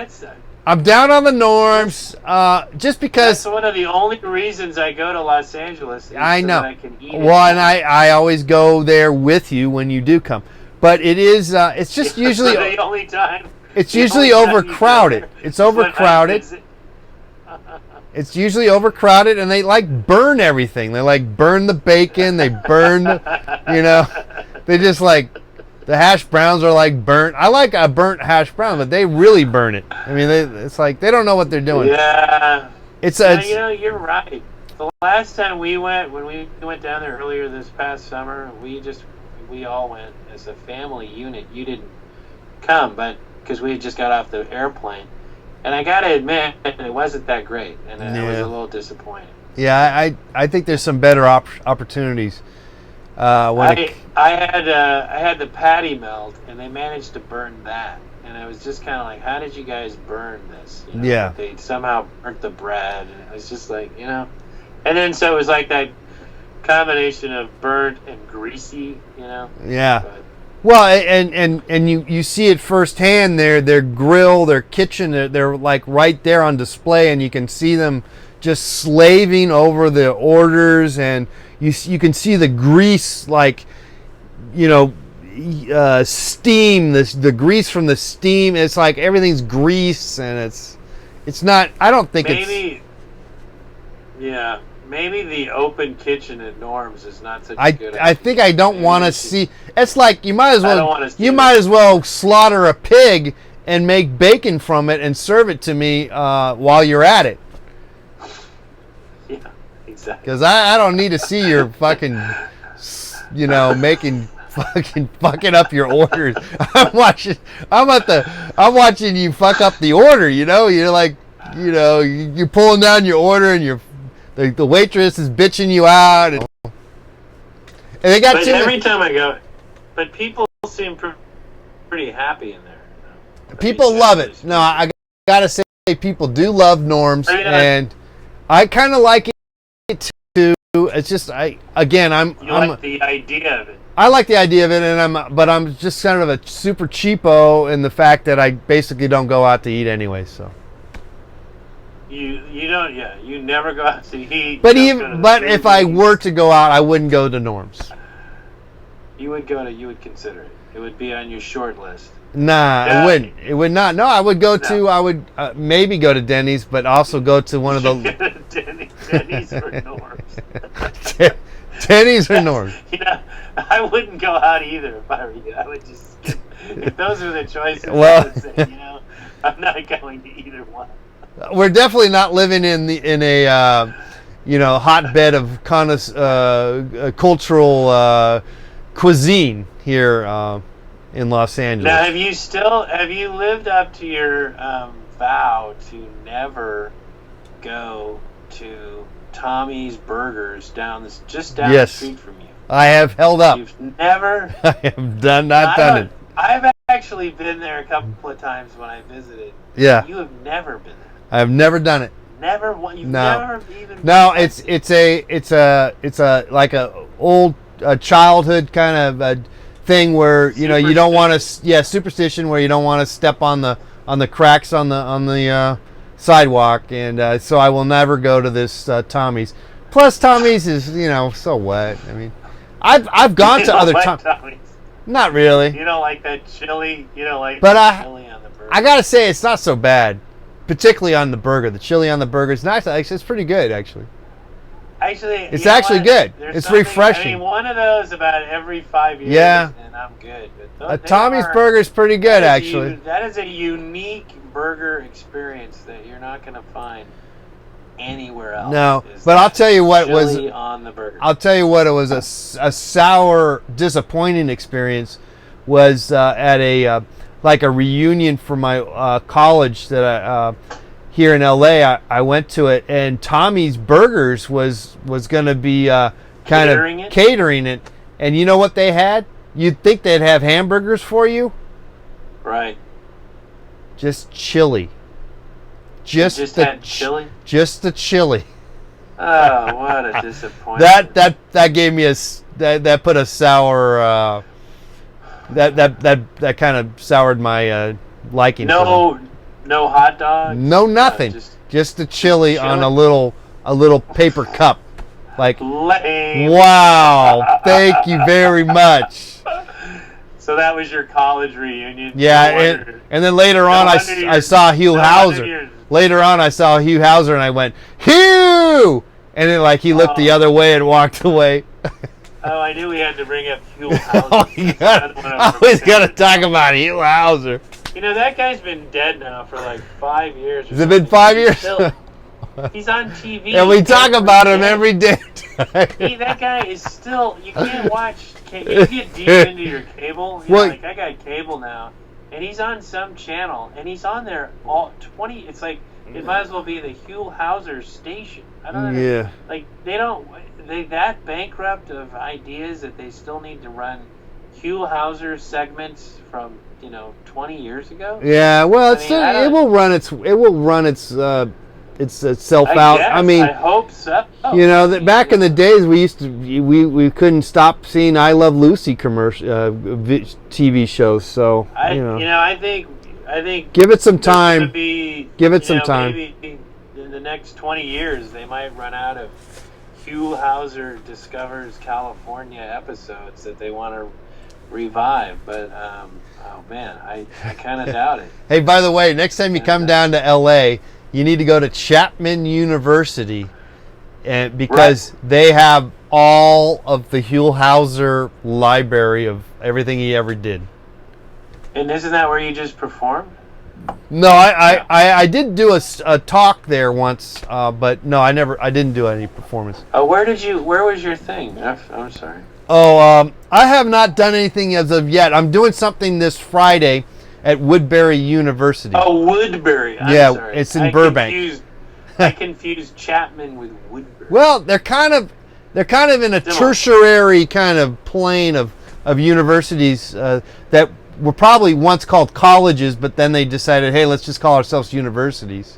I'm down on the Norm's, just because. That's one of the only reasons I go to Los Angeles. I know. So that I can eat well, and I always go there with you when you do come, but it is. It's just usually. the only time. It's usually overcrowded. It's overcrowded. It's usually overcrowded, and they like burn everything. They like burn the bacon. They burn, they just like. The hash browns are like burnt. I like a burnt hash brown, but they really burn it. I mean, it's like they don't know what they're doing. Yeah. It's you're right. The last time when we went down there earlier this past summer, we all went as a family unit. You didn't come, but because we just got off the airplane, and I gotta admit, it wasn't that great, and I was a little disappointed. Yeah, I think there's some better opportunities. I had the patty melt, and they managed to burn that, and I was just kind of like, how did you guys burn this? Yeah. They somehow burnt the bread, and it was just like, and then so it was like that combination of burnt and greasy, Yeah. But, well, and you see it firsthand. Their grill, their kitchen, they're like right there on display, and you can see them just slaving over the orders, and you can see the grease, like steam, the grease from the steam. It's like everything's grease, and it's not. I don't think maybe the open kitchen at Norm's is not such a good idea. I think I don't want to see. It's like you might as well slaughter a pig and make bacon from it and serve it to me while you're at it. Yeah, exactly. Because I don't need to see your fucking, making fucking up your orders. I'm watching you fuck up the order. You're like, you're pulling down your order, and the waitress is bitching you out, and they got. But every time I go, but people seem pretty happy in there. People love it. No, I gotta say, people do love Norm's, and I kind of like it too. It's just You like the idea of it. I like the idea of it, but I'm just kind of a super cheapo in the fact that I basically don't go out to eat anyway. So you don't, you never go out to eat. But if I were to go out, I wouldn't go to Norm's. You would consider it. It would be on your short list. Nah, it wouldn't. It would not. No, I would go to. I would maybe go to Denny's, but also go to one of the Denny's or Norm's. Denny's or Norm's. I wouldn't go out either if I were you. I would just if those are the choices. Well, I would say, I'm not going to either one. We're definitely not living in a hotbed of cultural cuisine here in Los Angeles. Now, have you lived up to your vow to never go to Tommy's Burgers down the street from you? I have held up. You've never. I have done it. I've actually been there a couple of times when I visited. Yeah. You have never been there. I have never done it. Never. You've never even. No, it's a like a old childhood kind of thing where you don't want to superstition where you don't want to step on the cracks on the sidewalk, and so I will never go to this Tommy's. Plus, Tommy's is so wet. I mean, I've gone to other Tommy's. Not really. You don't like that chili. You don't like chili on the burger. I gotta say, it's not so bad, particularly on the burger. The chili on the burger is nice. Actually, it's pretty good. Actually, it's actually good. It's refreshing. I mean, one of those about every 5 years, and I'm good. But Tommy's burger is pretty good, actually. That is a unique burger experience that you're not going to find anywhere else. No, but I'll tell you what on the burger. I'll tell you what, it was a sour, disappointing experience was at a like a reunion for my college that I here in LA. I went to it, and Tommy's Burgers was going to be kind of catering it. And you know what they had? You'd think they'd have hamburgers for you. Right. Just chili. Just the chili? Just the chili. Oh, what a disappointment. That gave me that put a sour that kind of soured my liking for them. No hot dog? No nothing. Just the chili on a little paper cup. Like, lame. Wow, thank you very much. So that was your college reunion? Yeah, and then later on I saw Hugh Hauser. Later on I saw Hugh Hauser and I went, Hugh! And then like he looked the other way and walked away. Oh, I knew we had to bring up Hugh Hauser. I always got to talk about Hugh Hauser. You know, that guy's been dead now for like 5 years. Has it been 5 years? He's on TV. And we talk about him every day. That guy is still, you can't watch, you get deep into your cable. You're like, I got cable now. And he's on some channel, and he's on there all 20, it's like, it might as well be the Hugh Hauser station. I don't know. Yeah. Like, they that bankrupt of ideas that they still need to run Hugh Hauser segments from, 20 years ago. Yeah, well, it will run itself out. Guess, I mean, I hope so. Back in the days we couldn't stop seeing I Love Lucy commercial TV shows. So I think give it some time. Give it some time. Maybe in the next 20 years they might run out of Hugh Hauser Discovers California episodes that they want to revive. But oh man, I kind of doubt it. Hey, by the way, next time you come down to LA, you need to go to Chapman University, and because they have all of the Hugh Hauser library of everything he ever did. And isn't that where you just performed? No, I did do a talk there once, but no, I didn't do any performance. Where was your thing? I'm sorry. Oh, I have not done anything as of yet. I'm doing something this Friday at Woodbury University. Oh, Woodbury. I'm sorry. It's in Burbank. I confused Chapman with Woodbury. Well, they're kind of in a tertiary kind of plane of universities that were probably once called colleges, but then they decided, hey, let's just call ourselves universities.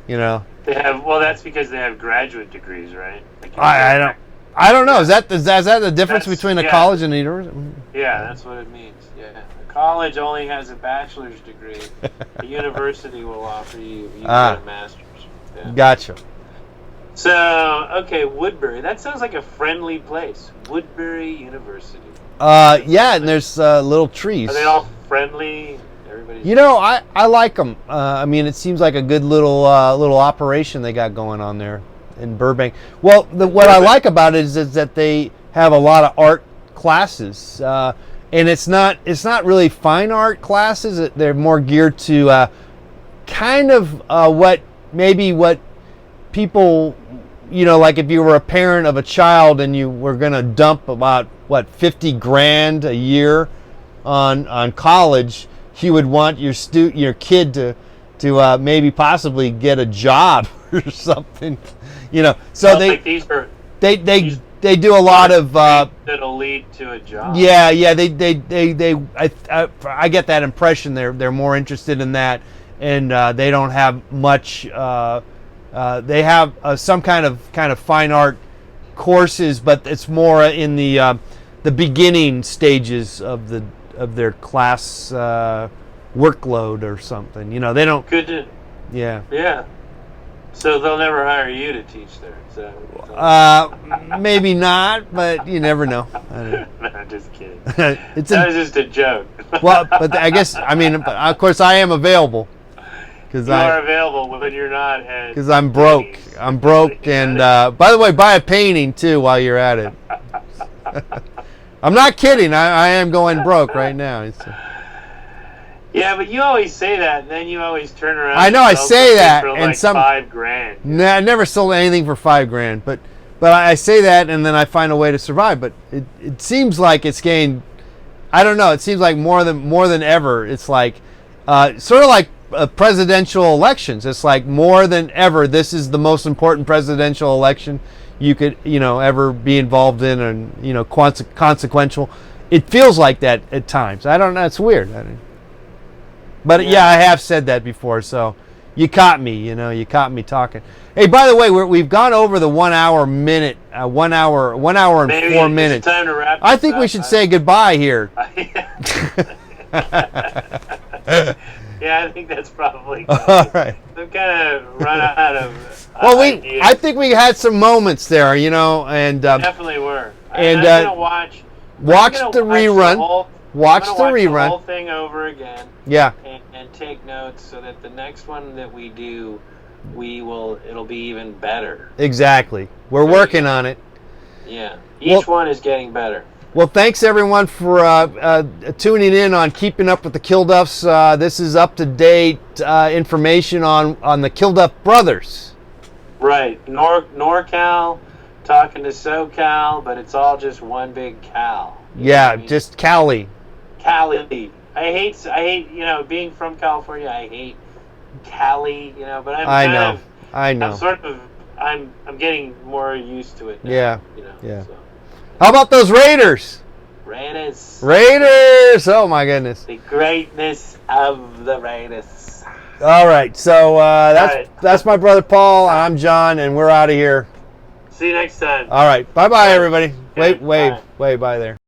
They have. Well, that's because they have graduate degrees, right? I don't know. Is that the difference between a college and a university? Yeah, that's what it means. Yeah, a college only has a bachelor's degree. A university will offer you get a master's. Yeah. Gotcha. So, okay, Woodbury. That sounds like a friendly place. Woodbury University. Yeah, and there's little trees. Are they all friendly? Everybody's. I like them. I mean, it seems like a good little operation they got going on there in Burbank. Well, what I like about it is that they have a lot of art classes, and it's not really fine art classes. They're more geared to kind of what people, like if you were a parent of a child and you were going to dump about $50,000 a year on college, you would want your kid to maybe possibly get a job or something. So they do a lot of that'll lead to a job. Yeah, I get that impression they're more interested in that, and they don't have much. They have some kind of fine art courses, but it's more in the beginning stages of their class workload or something. They don't. Good to. Yeah. Yeah. So they'll never hire you to teach there. Maybe not, but you never know. No, I'm just kidding. That was just a joke. Well, but I guess of course I am available. You are available when you're not. Because I'm broke. I'm broke, and by the way, buy a painting too while you're at it. I'm not kidding. I am going broke right now. Yeah, but you always say that, and then you always turn around. I know I say that, for and $5,000. Nah, I never sold anything for $5,000, but I say that, and then I find a way to survive. But it seems like it's getting I don't know. It seems like more than ever. It's like sort of like presidential elections. It's like more than ever. This is the most important presidential election you could ever be involved in, and consequential. It feels like that at times. I don't know. It's weird. But yeah, I have said that before. So you caught me. You caught me talking. Hey, by the way, we've gone over the 1 hour minute, 1 hour and Maybe 4 minutes. It's time to wrap. I think we should say goodbye here. Yeah, I think that's probably good. All right. I'm kind of run out of. Well, I think we had some moments there, and definitely were. And I'm gonna watch the rerun. Watch the rerun. The whole thing over again. Yeah. And take notes so that the next one that we do, it'll be even better. Exactly. We're working on it. Yeah. Each one is getting better. Well, thanks everyone for tuning in on Keeping Up with the Kilduffs. This is up-to-date information on the Kilduff brothers. Right. NorCal talking to SoCal, but it's all just one big Cal. Yeah, just Cali. Cali. I hate, being from California, I hate Cali, but I know. I'm getting more used to it now, Yeah. So. How about those Raiders? Raiders! Oh my goodness. The greatness of the Raiders. All right, so that's my brother Paul. I'm John, and we're out of here. See you next time. All right, bye-bye, everybody. Wave, bye there.